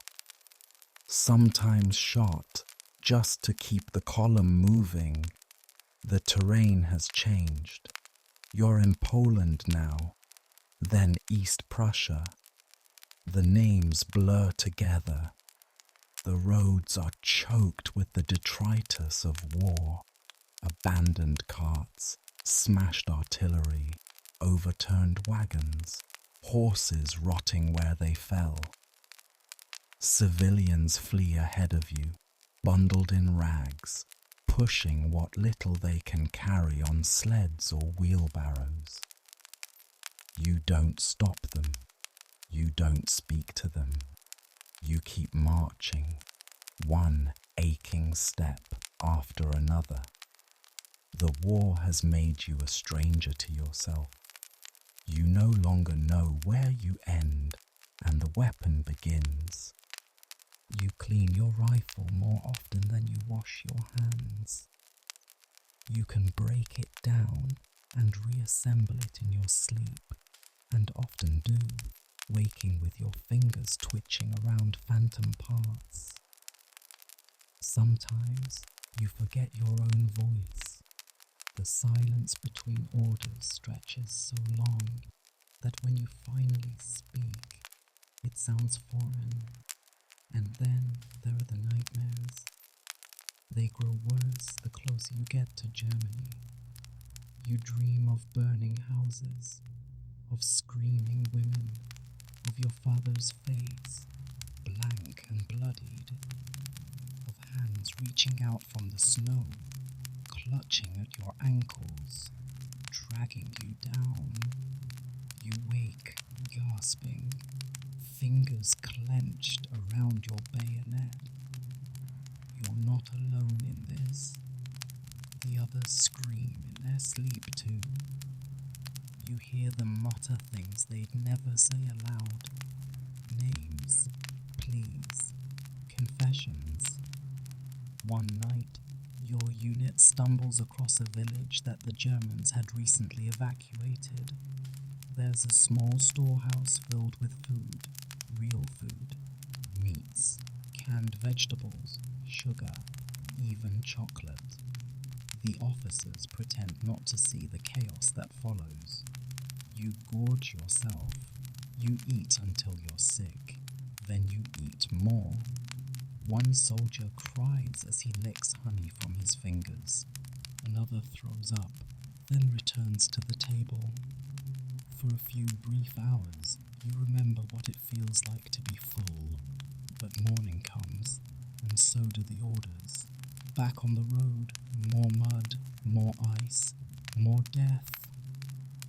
sometimes shot, just to keep the column moving. The terrain has changed. You're in Poland now, then East Prussia. The names blur together. The roads are choked with the detritus of war. Abandoned carts, smashed artillery, overturned wagons, horses rotting where they fell. Civilians flee ahead of you, bundled in rags, pushing what little they can carry on sleds or wheelbarrows. You don't stop them. You don't speak to them. You keep marching, one aching step after another. The war has made you a stranger to yourself. You no longer know where you end and the weapon begins. You clean your rifle more often than you wash your hands. You can break it down and reassemble it in your sleep, and often do, waking with your fingers twitching around phantom parts. Sometimes you forget your own voice. The silence between orders stretches so long that when you finally speak, it sounds foreign. And then there are the nightmares. They grow worse the closer you get to Germany. You dream of burning houses, of screaming women, of your father's face, blank and bloodied, of hands reaching out from the snow, clutching at your ankles, dragging you down. You wake, gasping, fingers clenched around your bayonet. You're not alone in this. The others scream in their sleep too. You hear them mutter things they'd never say aloud. Names, pleas, confessions. One night, your unit stumbles across a village that the Germans had recently evacuated. There's a small storehouse filled with food, real food, meats, canned vegetables, sugar, even chocolate. The officers pretend not to see the chaos that follows. You gorge yourself. You eat until you're sick. Then you eat more. One soldier cries as he licks honey from his fingers. Another throws up, then returns to the table. For a few brief hours, you remember what it feels like to be full. But morning comes, and so do the orders. Back on the road, more mud, more ice, more death.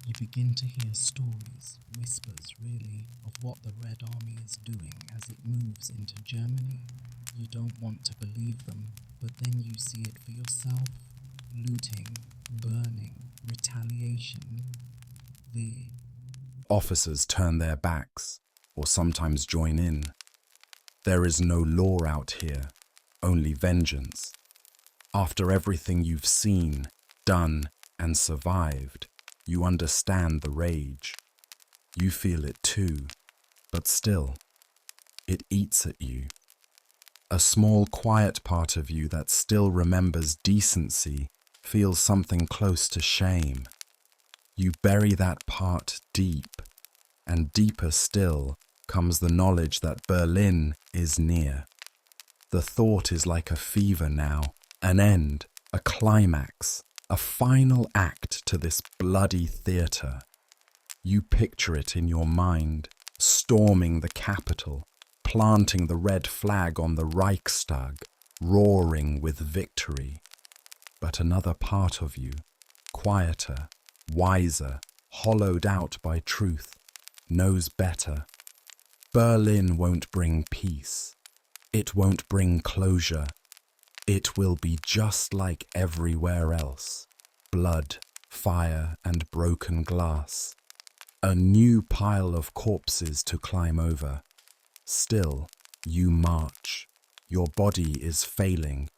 You begin to hear stories, whispers really, of what the Red Army is doing as it moves into Germany. You don't want to believe them, but then you see it for yourself. Looting, burning, retaliation. The officers turn their backs, or sometimes join in. There is no law out here, only vengeance. After everything you've seen, done, and survived, you understand the rage. You feel it too, but still, it eats at you. A small, quiet part of you that still remembers decency feels something close to shame. You bury that part deep, and deeper still comes the knowledge that Berlin is near. The thought is like a fever now, an end, a climax, a final act to this bloody theatre. You picture it in your mind, storming the capital, planting the red flag on the Reichstag, roaring with victory. But another part of you, quieter, wiser, hollowed out by truth, knows better. Berlin won't bring peace. It won't bring closure. It will be just like everywhere else. Blood, fire, and broken glass. A new pile of corpses to climb over. Still, you march. Your body is failing.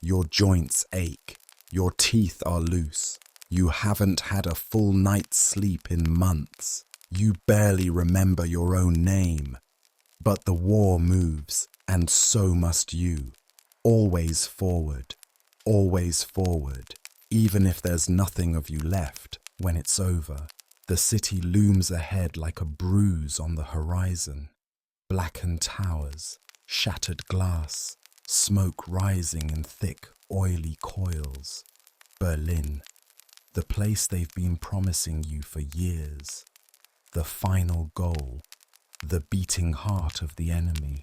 Your joints ache. Your teeth are loose. You haven't had a full night's sleep in months. You barely remember your own name. But the war moves, and so must you. Always forward, even if there's nothing of you left when it's over. The city looms ahead like a bruise on the horizon. Blackened towers, shattered glass, smoke rising in thick, oily coils. Berlin, the place they've been promising you for years. The final goal, the beating heart of the enemy.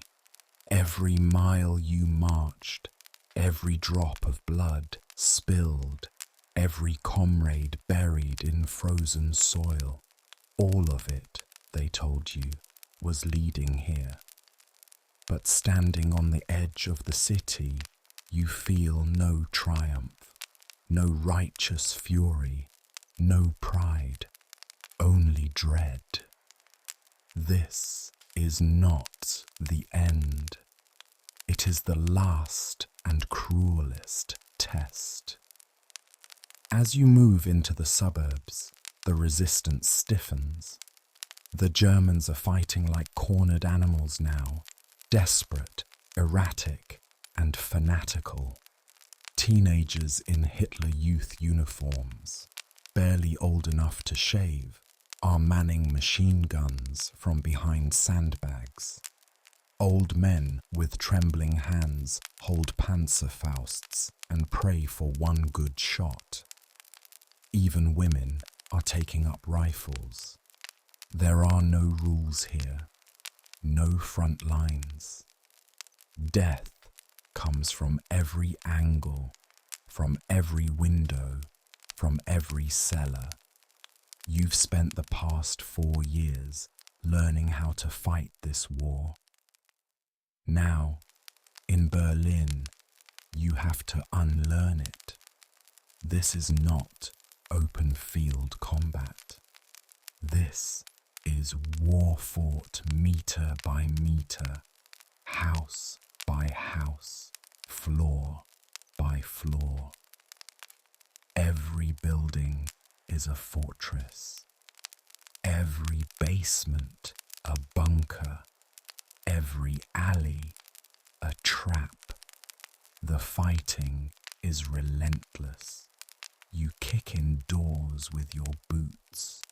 Every mile you marched, every drop of blood spilled, every comrade buried in frozen soil. All of it, they told you, was leading here. But standing on the edge of the city, you feel no triumph, no righteous fury, no pride, only dread. This is not the end. It is the last and cruelest test. As you move into the suburbs, the resistance stiffens. The Germans are fighting like cornered animals now, desperate, erratic, and fanatical. Teenagers in Hitler Youth uniforms, barely old enough to shave, are manning machine guns from behind sandbags. Old men with trembling hands hold Panzerfausts and pray for one good shot. Even women are taking up rifles. There are no rules here, no front lines. Death comes from every angle, from every window, from every cellar. You've spent the past 4 years learning how to fight this war. Now, in Berlin, you have to unlearn it. This is not open field combat. This is war fought meter by meter, house by house, floor by floor. Every building is a fortress. Every basement a bunker. Every alley a trap. The fighting is relentless. You kick in doors with your boots,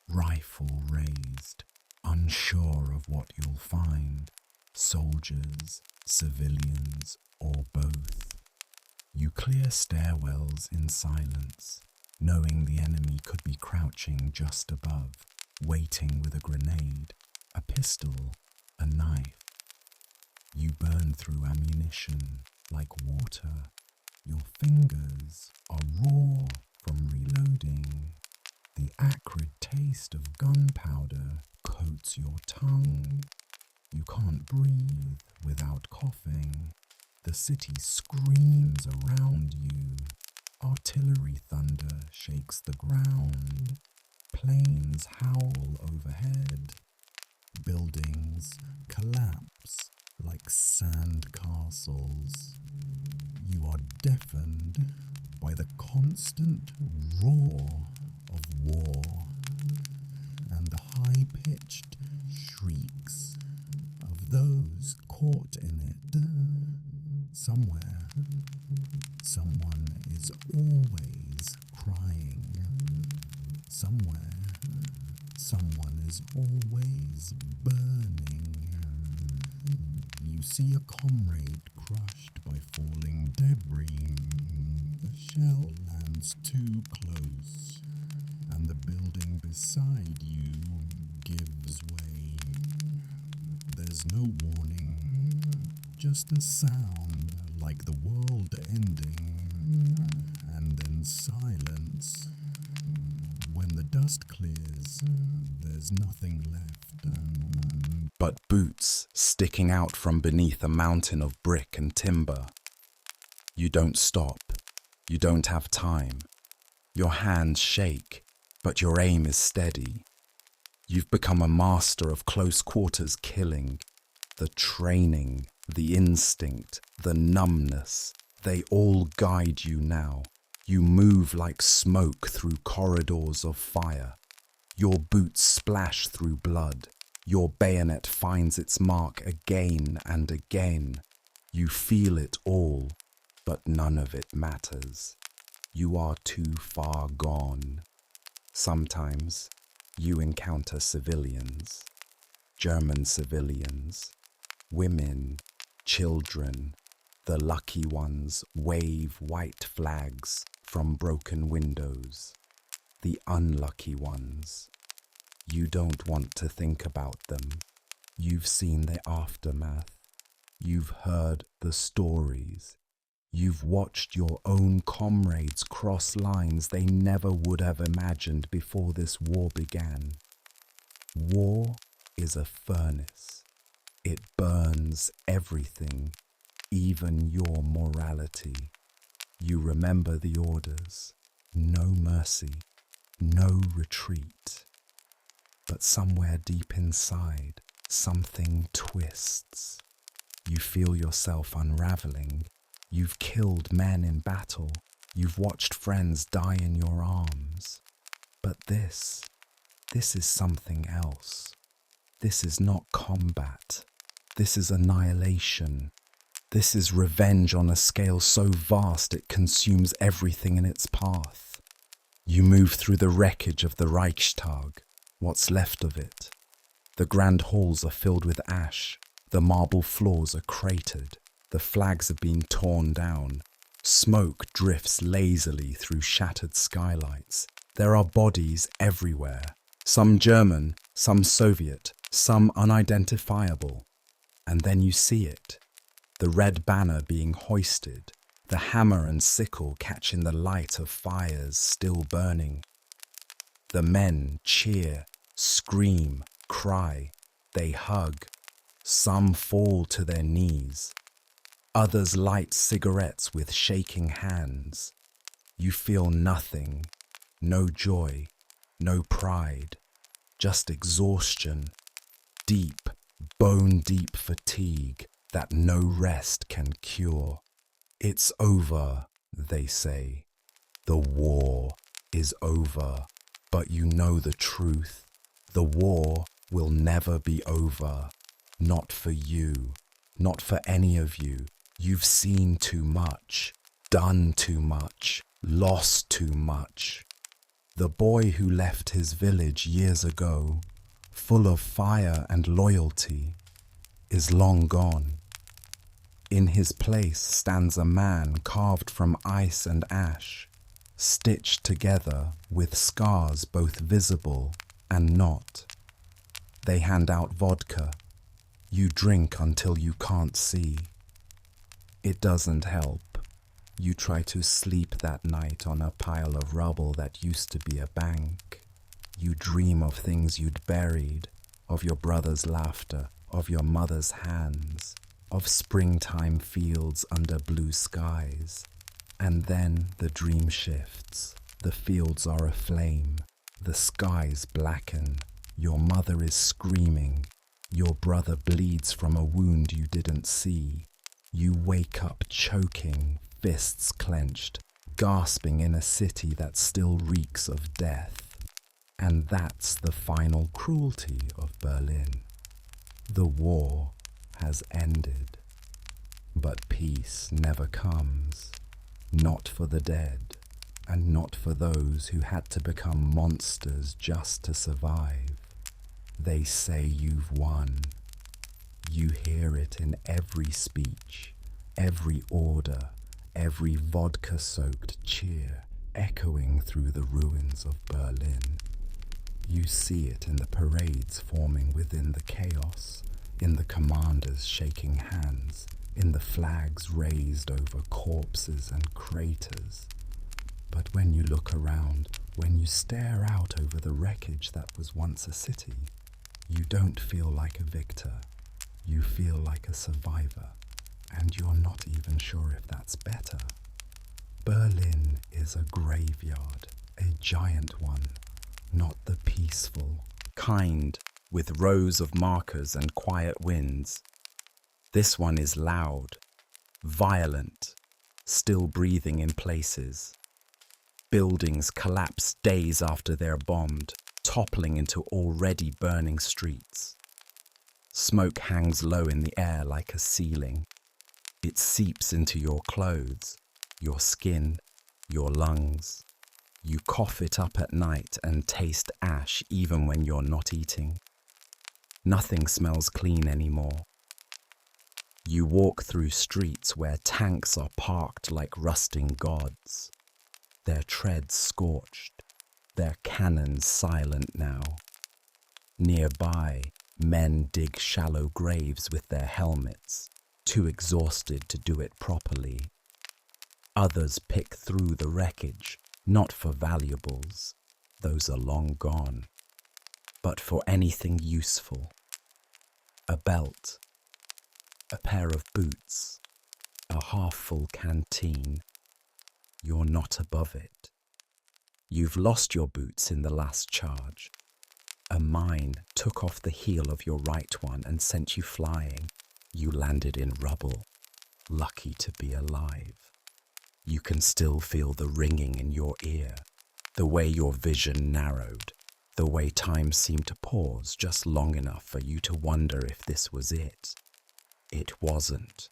rifle raised, unsure of what you'll find, soldiers, civilians, or both. You clear stairwells in silence, knowing the enemy could be crouching just above, waiting with a grenade, a pistol, a knife. You burn through ammunition like water. Your fingers are raw from reloading. The acrid taste of gunpowder coats your tongue. You can't breathe without coughing. The city screams around you. Artillery thunder shakes the ground. Planes howl overhead. Buildings collapse like sand castles. You are deafened by the constant roar of war and the high-pitched shrieks of those caught in it. Somewhere, someone is always crying. Somewhere, someone is always burning. You see a comrade crushed by falling debris. A shell lands too close, and the building beside you gives way. There's no warning, just a sound like the world ending, and then silence. When the dust clears, there's nothing left. But boots sticking out from beneath a mountain of brick and timber. You don't stop. You don't have time. Your hands shake, but your aim is steady. You've become a master of close quarters killing. The training, the instinct, the numbness, they all guide you now. You move like smoke through corridors of fire. Your boots splash through blood. Your bayonet finds its mark again and again. You feel it all, but none of it matters. You are too far gone. Sometimes you encounter civilians, German civilians, women, children. The lucky ones wave white flags from broken windows. The unlucky ones, you don't want to think about them. You've seen the aftermath. You've heard the stories. You've watched your own comrades cross lines they never would have imagined before this war began. War is a furnace. It burns everything, even your morality. You remember the orders. No mercy, no retreat. But somewhere deep inside, something twists. You feel yourself unraveling. You've killed men in battle. You've watched friends die in your arms. But this is something else. This is not combat. This is annihilation. This is revenge on a scale so vast it consumes everything in its path. You move through the wreckage of the Reichstag, what's left of it. The grand halls are filled with ash. The marble floors are cratered. The flags have been torn down. Smoke drifts lazily through shattered skylights. There are bodies everywhere. Some German, some Soviet, some unidentifiable. And then you see it. The red banner being hoisted, the hammer and sickle catching the light of fires still burning. The men cheer, scream, cry. They hug. Some fall to their knees. Others light cigarettes with shaking hands. You feel nothing, no joy, no pride, just exhaustion, deep, bone-deep fatigue that no rest can cure. It's over, they say. The war is over. But you know the truth. The war will never be over. Not for you. Not for any of you. You've seen too much. Done too much. Lost too much. The boy who left his village years ago, full of fire and loyalty, is long gone. In his place stands a man carved from ice and ash, stitched together with scars both visible and not. They hand out vodka. You drink until you can't see. It doesn't help. You try to sleep that night on a pile of rubble that used to be a bank. You dream of things you'd buried, of your brother's laughter, of your mother's hands, of springtime fields under blue skies. And then the dream shifts. The fields are aflame. The skies blacken. Your mother is screaming. Your brother bleeds from a wound you didn't see. You wake up choking, fists clenched, gasping in a city that still reeks of death. And that's the final cruelty of Berlin. The war has ended, but peace never comes, not for the dead, and not for those who had to become monsters just to survive. They say you've won. You hear it in every speech, every order, every vodka-soaked cheer echoing through the ruins of Berlin. You see it in the parades forming within the chaos, in the commanders shaking hands, in the flags raised over corpses and craters. But when you look around, when you stare out over the wreckage that was once a city, you don't feel like a victor. You feel like a survivor, and you're not even sure if that's better. Berlin is a graveyard, a giant one, not the peaceful, kind, with rows of markers and quiet winds. This one is loud, violent, still breathing in places. Buildings collapse days after they're bombed, toppling into already burning streets. Smoke hangs low in the air like a ceiling. It seeps into your clothes, your skin, your lungs. You cough it up at night and taste ash even when you're not eating. Nothing smells clean anymore. You walk through streets where tanks are parked like rusting gods, their treads scorched, their cannons silent now. Nearby, men dig shallow graves with their helmets, too exhausted to do it properly. Others pick through the wreckage, not for valuables, those are long gone, but for anything useful. A belt, a pair of boots, a half-full canteen. You're not above it. You've lost your boots in the last charge. A mine took off the heel of your right one and sent you flying. You landed in rubble, lucky to be alive. You can still feel the ringing in your ear, the way your vision narrowed, the way time seemed to pause just long enough for you to wonder if this was it. It wasn't.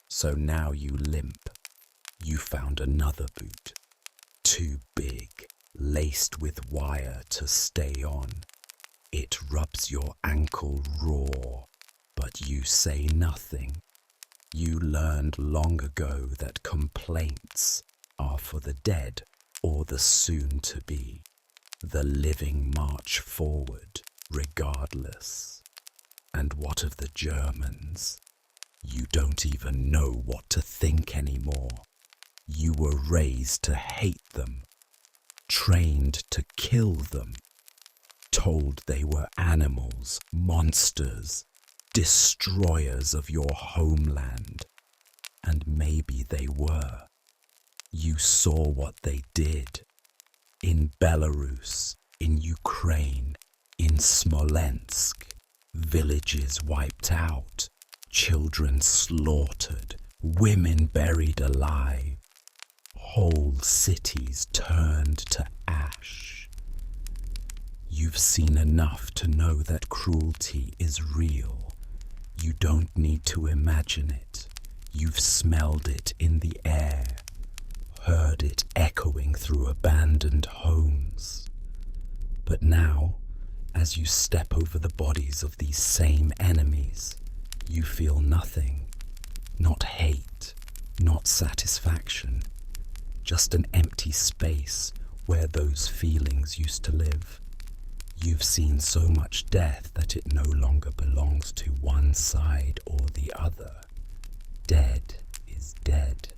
So now you limp. You found another boot, too big, laced with wire to stay on. It rubs your ankle raw, but you say nothing. You learned long ago that complaints are for the dead or the soon-to-be. The living march forward, regardless. And what of the Germans? You don't even know what to think anymore. You were raised to hate them, trained to kill them, told they were animals, monsters, destroyers of your homeland. And maybe they were. You saw what they did. In Belarus, in Ukraine, in Smolensk, villages wiped out, children slaughtered, women buried alive, whole cities turned to ash. You've seen enough to know that cruelty is real. You don't need to imagine it. You've smelled it in the air, heard it echoing through abandoned homes. But now, as you step over the bodies of these same enemies, you feel nothing. Not hate, not satisfaction, just an empty space where those feelings used to live. You've seen so much death that it no longer belongs to one side or the other. Dead is dead.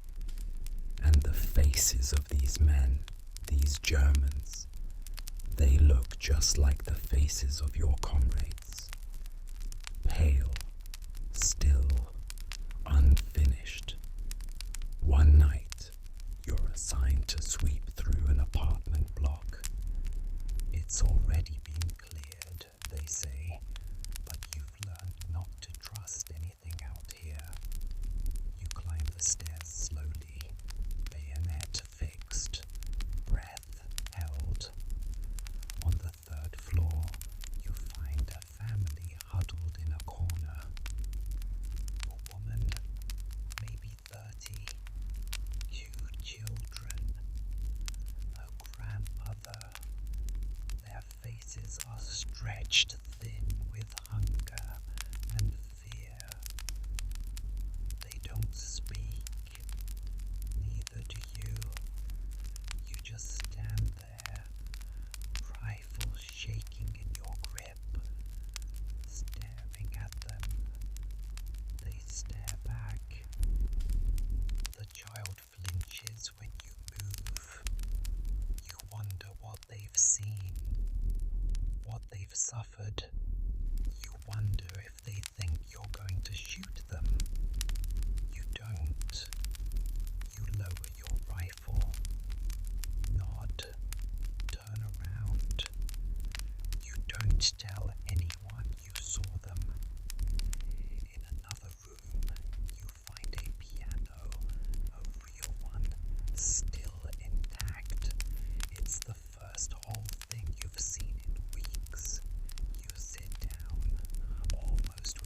And the faces of these men, these Germans, they look just like the faces of your comrades. Pale, still, unfinished. One night, you're assigned to sweep through an apartment block. It's already been cleared, they say, but you've learned not to trust anything out here. You climb the stairs slowly, bayonet fixed, breath held. On the third floor, you find a family huddled in a corner. A woman, maybe 30, 2 children, a grandmother. Their faces are stretched thin with hunger and fear. They don't speak, neither do you. You just stand there, rifle shaking in your grip, staring at them. They stare back. The child flinches when you move. You wonder what they've seen, what they've suffered. You wonder if they think you're going to shoot them. You don't. You lower your rifle, nod, turn around. You don't tell anyone you saw them. In another room, you find a piano, a real one, still intact. It's the first whole thing you've seen in weeks. You sit down, almost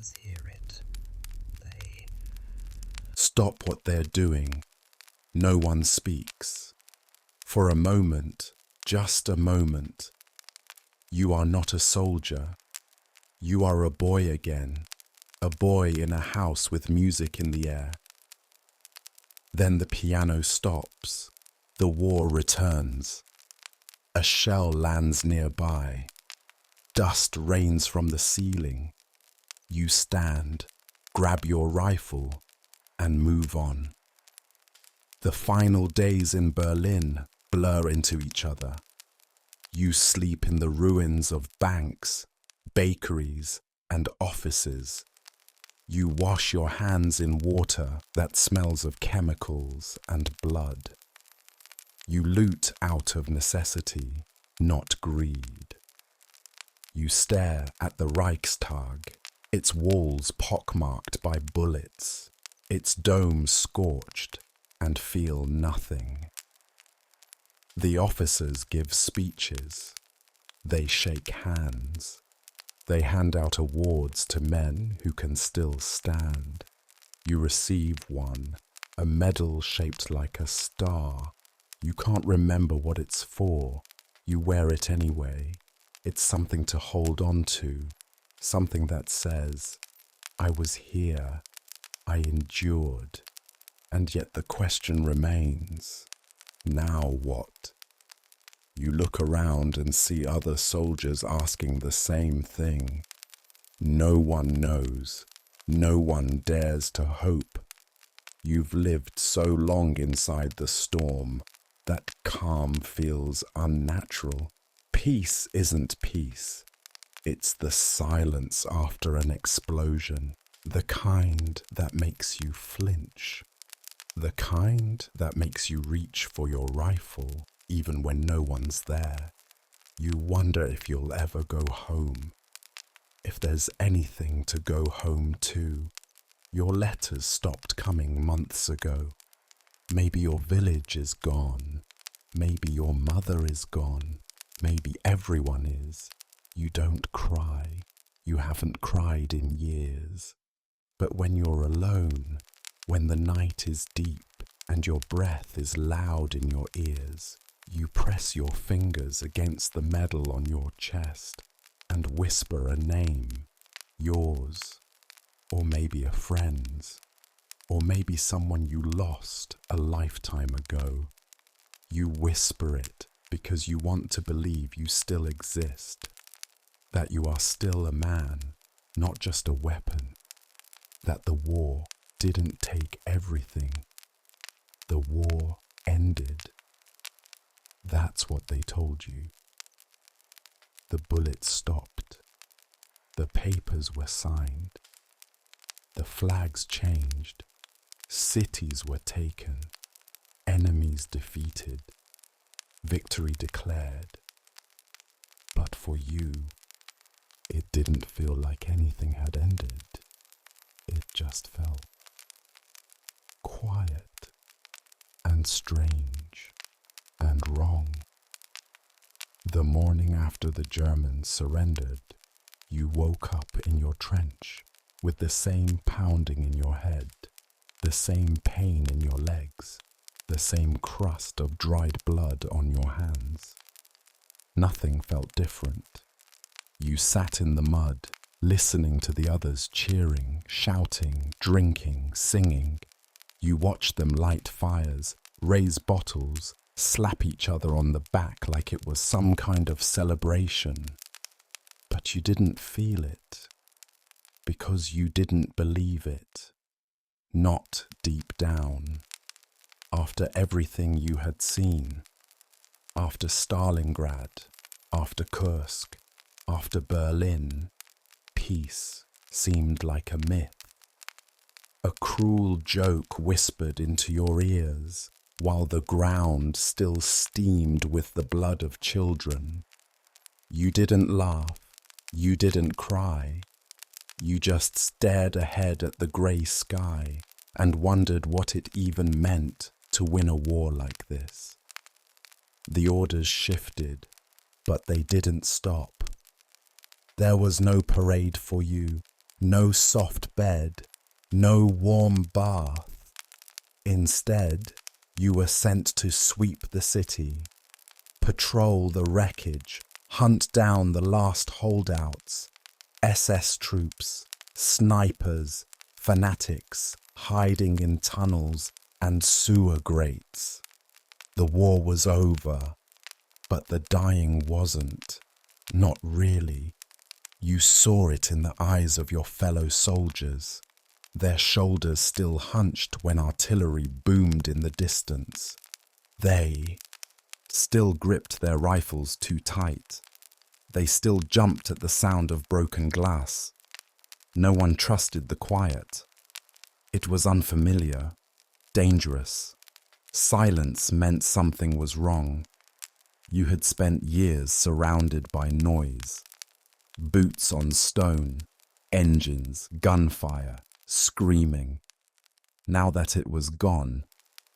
others hear it. They stop what they're doing. No one speaks. For a moment, just a moment, you are not a soldier. You are a boy again, a boy in a house with music in the air. Then the piano stops. The war returns. A shell lands nearby. Dust rains from the ceiling. You stand, grab your rifle, and move on. The final days in Berlin blur into each other. You sleep in the ruins of banks, bakeries, and offices. You wash your hands in water that smells of chemicals and blood. You loot out of necessity, not greed. You stare at the Reichstag, its walls pockmarked by bullets, its dome scorched, and feel nothing. The officers give speeches. They shake hands. They hand out awards to men who can still stand. You receive one, a medal shaped like a star. You can't remember what it's for. You wear it anyway. It's something to hold on to, something that says, I was here, I endured. And yet the question remains, now what? You look around and see other soldiers asking the same thing. No one knows. No one dares to hope. You've lived so long inside the storm that calm feels unnatural. Peace isn't peace. It's the silence after an explosion, the kind that makes you flinch, the kind that makes you reach for your rifle even when no one's there. You wonder if you'll ever go home, if there's anything to go home to. Your letters stopped coming months ago. Maybe your village is gone. Maybe your mother is gone. Maybe everyone is. You don't cry. You haven't cried in years. But when you're alone, when the night is deep and your breath is loud in your ears, you press your fingers against the medal on your chest and whisper a name, yours, or maybe a friend's, or maybe someone you lost a lifetime ago. You whisper it because you want to believe you still exist, that you are still a man, not just a weapon, that the war didn't take everything. The war ended. That's what they told you. The bullets stopped. The papers were signed. The flags changed. Cities were taken. Enemies defeated. Victory declared. But for you, it didn't feel like anything had ended. It just felt quiet and strange and wrong. The morning after the Germans surrendered, you woke up in your trench with the same pounding in your head, the same pain in your legs, the same crust of dried blood on your hands. Nothing felt different. You sat in the mud, listening to the others cheering, shouting, drinking, singing. You watched them light fires, raise bottles, slap each other on the back like it was some kind of celebration. But you didn't feel it, because you didn't believe it. Not deep down. After everything you had seen, after Stalingrad, after Kursk, after Berlin, peace seemed like a myth. A cruel joke whispered into your ears while the ground still steamed with the blood of children. You didn't laugh, you didn't cry. You just stared ahead at the grey sky and wondered what it even meant to win a war like this. The orders shifted, but they didn't stop. There was no parade for you, No soft bed, no warm bath. Instead, you were sent to sweep the city, patrol the wreckage, hunt down the last holdouts, SS troops, snipers, fanatics hiding in tunnels and sewer grates. The war was over, but the dying wasn't. Not really. You saw it in the eyes of your fellow soldiers, their shoulders still hunched when artillery boomed in the distance. They still gripped their rifles too tight. They still jumped at the sound of broken glass. No one trusted the quiet. It was unfamiliar, dangerous. Silence meant something was wrong. You had spent years surrounded by noise. Boots on stone, engines, gunfire, screaming. Now that it was gone,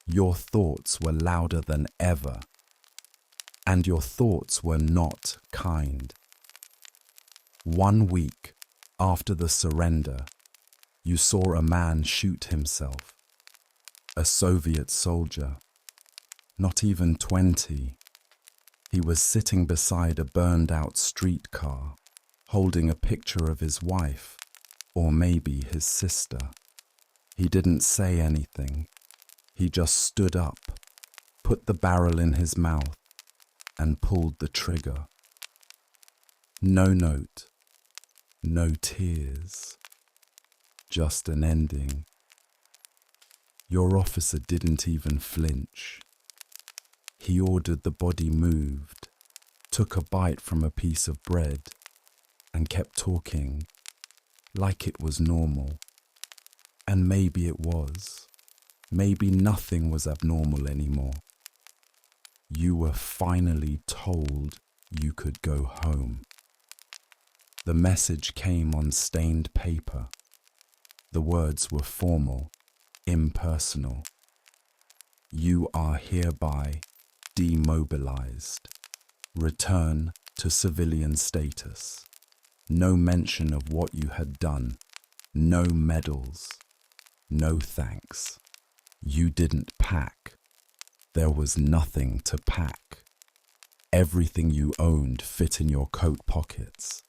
your thoughts were louder than ever. And your thoughts were not kind. 1 week after the surrender, you saw a man shoot himself. A Soviet soldier, not even 20. He was sitting beside a burned-out streetcar, holding a picture of his wife, or maybe his sister. He didn't say anything. He just stood up, put the barrel in his mouth, and pulled the trigger. No note, no tears, just an ending. Your officer didn't even flinch. He ordered the body moved, took a bite from a piece of bread, and kept talking, like it was normal. And maybe it was. Maybe nothing was abnormal anymore. You were finally told you could go home. The message came on stained paper. The words were formal, impersonal. You are hereby demobilized. Return to civilian status. No mention of what you had done. No medals. No thanks. You didn't pack. There was nothing to pack. Everything you owned fit in your coat pockets.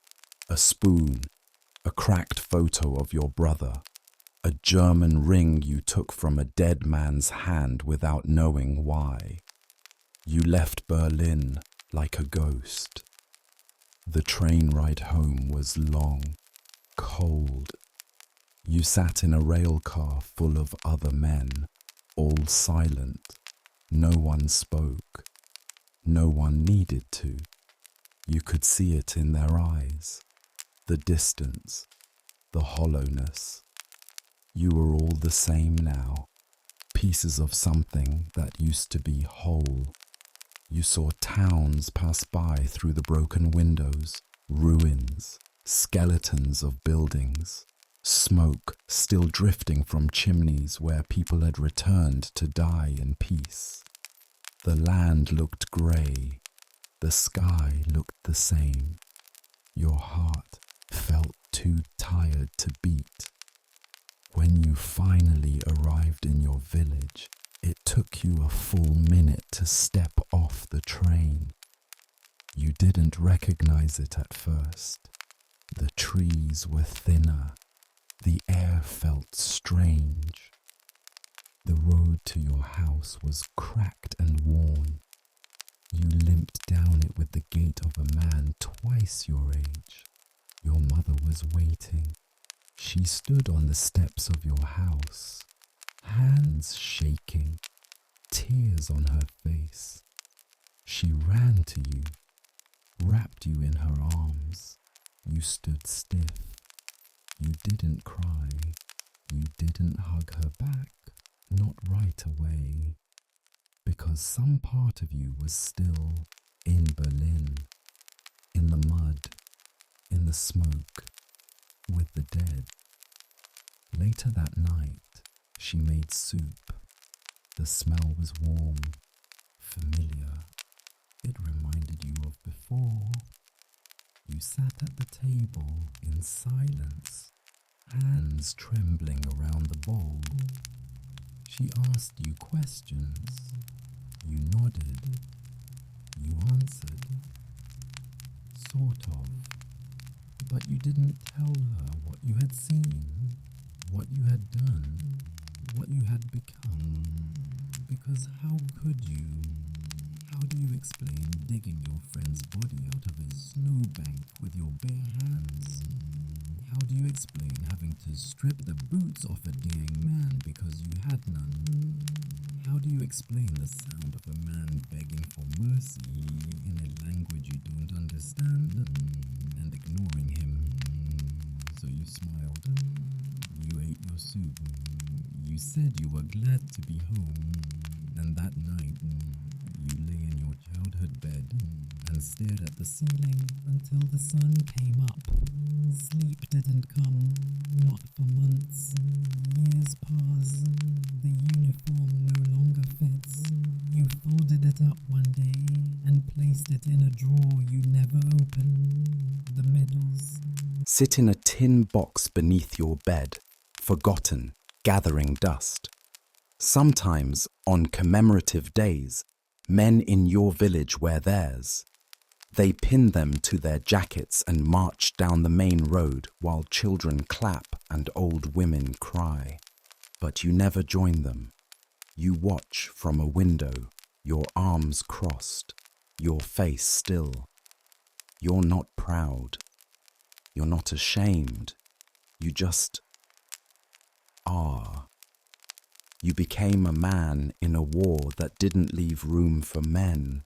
A spoon, a cracked photo of your brother, a German ring you took from a dead man's hand without knowing why. You left Berlin like a ghost. The train ride home was long, cold. You sat in a rail car full of other men, all silent. No one spoke. No one needed to. You could see it in their eyes. The distance, the hollowness. You were all the same now, pieces of something that used to be whole. You saw towns pass by through the broken windows, ruins, skeletons of buildings, smoke still drifting from chimneys where people had returned to die in peace. The land looked grey, the sky looked the same. Your heart felt too tired to beat. When you finally arrived in your village, it took you a full minute to step off the train. You didn't recognize it at first. The trees were thinner. The air felt strange. The road to your house was cracked and worn. You limped down it with the gait of a man twice your age. Your mother was waiting. She stood on the steps of your house, hands shaking, tears on her face. She ran to you, wrapped you in her arms. You stood stiff. You didn't cry. You didn't hug her back, not right away, because some part of you was still in Berlin, in the mud, in the smoke, with the dead. Later that night, she made soup. The smell was warm, familiar. It reminded you of before. You sat at the table in silence, hands trembling around the bowl. She asked you questions. You nodded. You answered. Sort of. But you didn't tell her what you had seen, what you had done, what you had become. Because how could you? How do you explain digging your friend's body out of a snowbank with your bare hands? How do you explain having to strip the boots off a dying man because you had none? How do you explain the sound of a man begging for mercy in a language you don't understand and ignoring him? So you smiled. You ate your soup. You said you were glad to be home. And that night, you lay in your childhood bed and stared at the ceiling until the sun came up. Sleep didn't come, not for months. Years pass, the uniform no longer fits. You folded it up one day and placed it in a drawer you never opened. The middles. Sit in a tin box beneath your bed, forgotten, gathering dust. Sometimes, on commemorative days, men in your village wear theirs. They pin them to their jackets and march down the main road while children clap and old women cry. But you never join them. You watch from a window, your arms crossed, your face still. You're not proud. You're not ashamed. You just are. You became a man in a war that didn't leave room for men,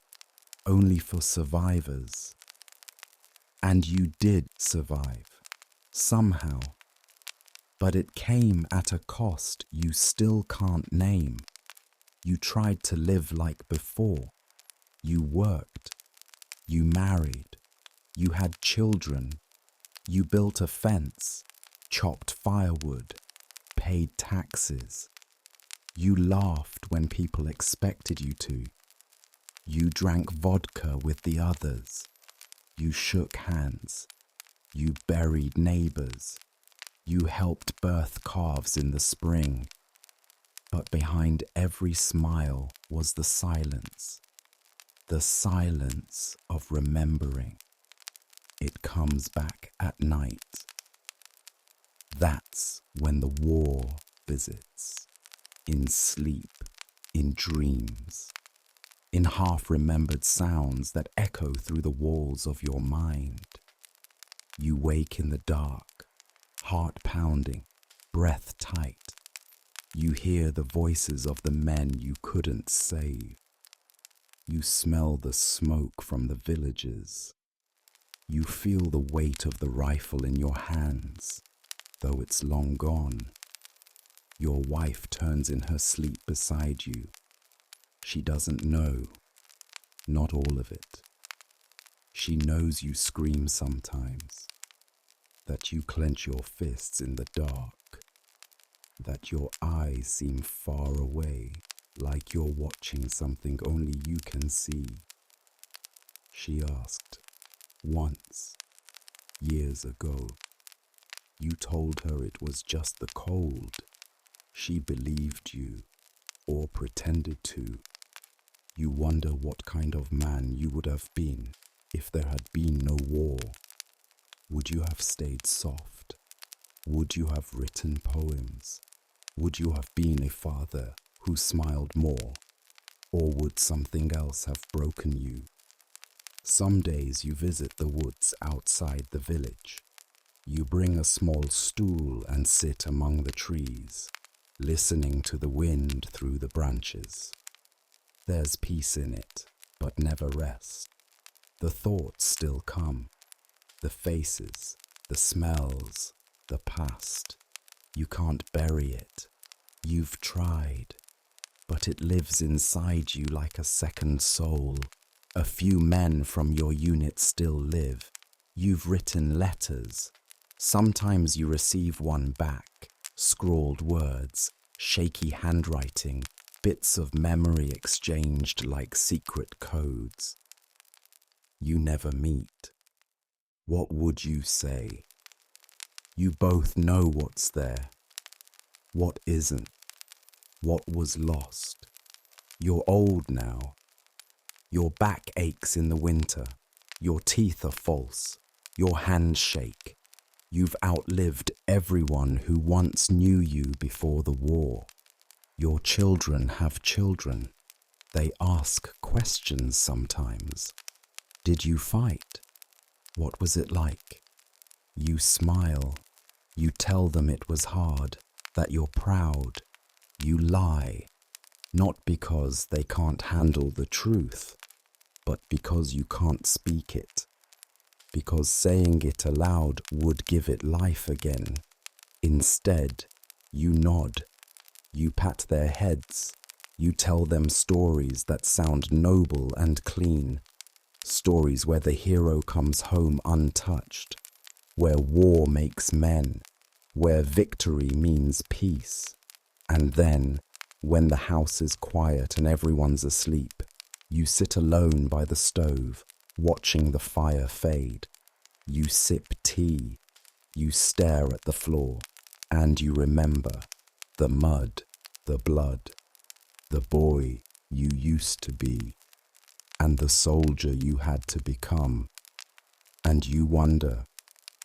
only for survivors. And you did survive, somehow. But it came at a cost you still can't name. You tried to live like before. You worked. You married. You had children. You built a fence, chopped firewood, paid taxes. You laughed when people expected you to. You drank vodka with the others. You shook hands. You buried neighbors. You helped birth calves in the spring. But behind every smile was the silence of remembering. It comes back at night. That's when the war visits. In sleep, in dreams, in half-remembered sounds that echo through the walls of your mind. You wake in the dark, heart pounding, breath tight. You hear the voices of the men you couldn't save. You smell the smoke from the villages. You feel the weight of the rifle in your hands, though it's long gone. Your wife turns in her sleep beside you. She doesn't know, not all of it. She knows you scream sometimes, that you clench your fists in the dark, that your eyes seem far away, like you're watching something only you can see. She asked, once, years ago. You told her it was just the cold. She believed you, or pretended to. You wonder what kind of man you would have been if there had been no war. Would you have stayed soft? Would you have written poems? Would you have been a father who smiled more? Or would something else have broken you? Some days you visit the woods outside the village. You bring a small stool and sit among the trees, listening to the wind through the branches. There's peace in it, but never rest. The thoughts still come, the faces, the smells, the past. You can't bury it. You've tried, but it lives inside you like a second soul. A few men from your unit still live. You've written letters. Sometimes you receive one back, scrawled words, shaky handwriting, bits of memory exchanged like secret codes. You never meet. What would you say? You both know what's there, what isn't, what was lost. You're old now. Your back aches in the winter. Your teeth are false. Your hands shake. You've outlived everyone who once knew you before the war. Your children have children. They ask questions sometimes. Did you fight? What was it like? You smile. You tell them it was hard, that you're proud. You lie, not because they can't handle the truth, but because you can't speak it. Because saying it aloud would give it life again. Instead, you nod. You pat their heads. You tell them stories that sound noble and clean. Stories where the hero comes home untouched. Where war makes men. Where victory means peace. And then, when the house is quiet and everyone's asleep, you sit alone by the stove, watching the fire fade. You sip tea. You stare at the floor. And you remember the mud, the blood, the boy you used to be, and the soldier you had to become. And you wonder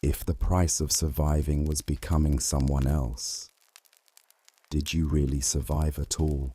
if the price of surviving was becoming someone else. Did you really survive at all?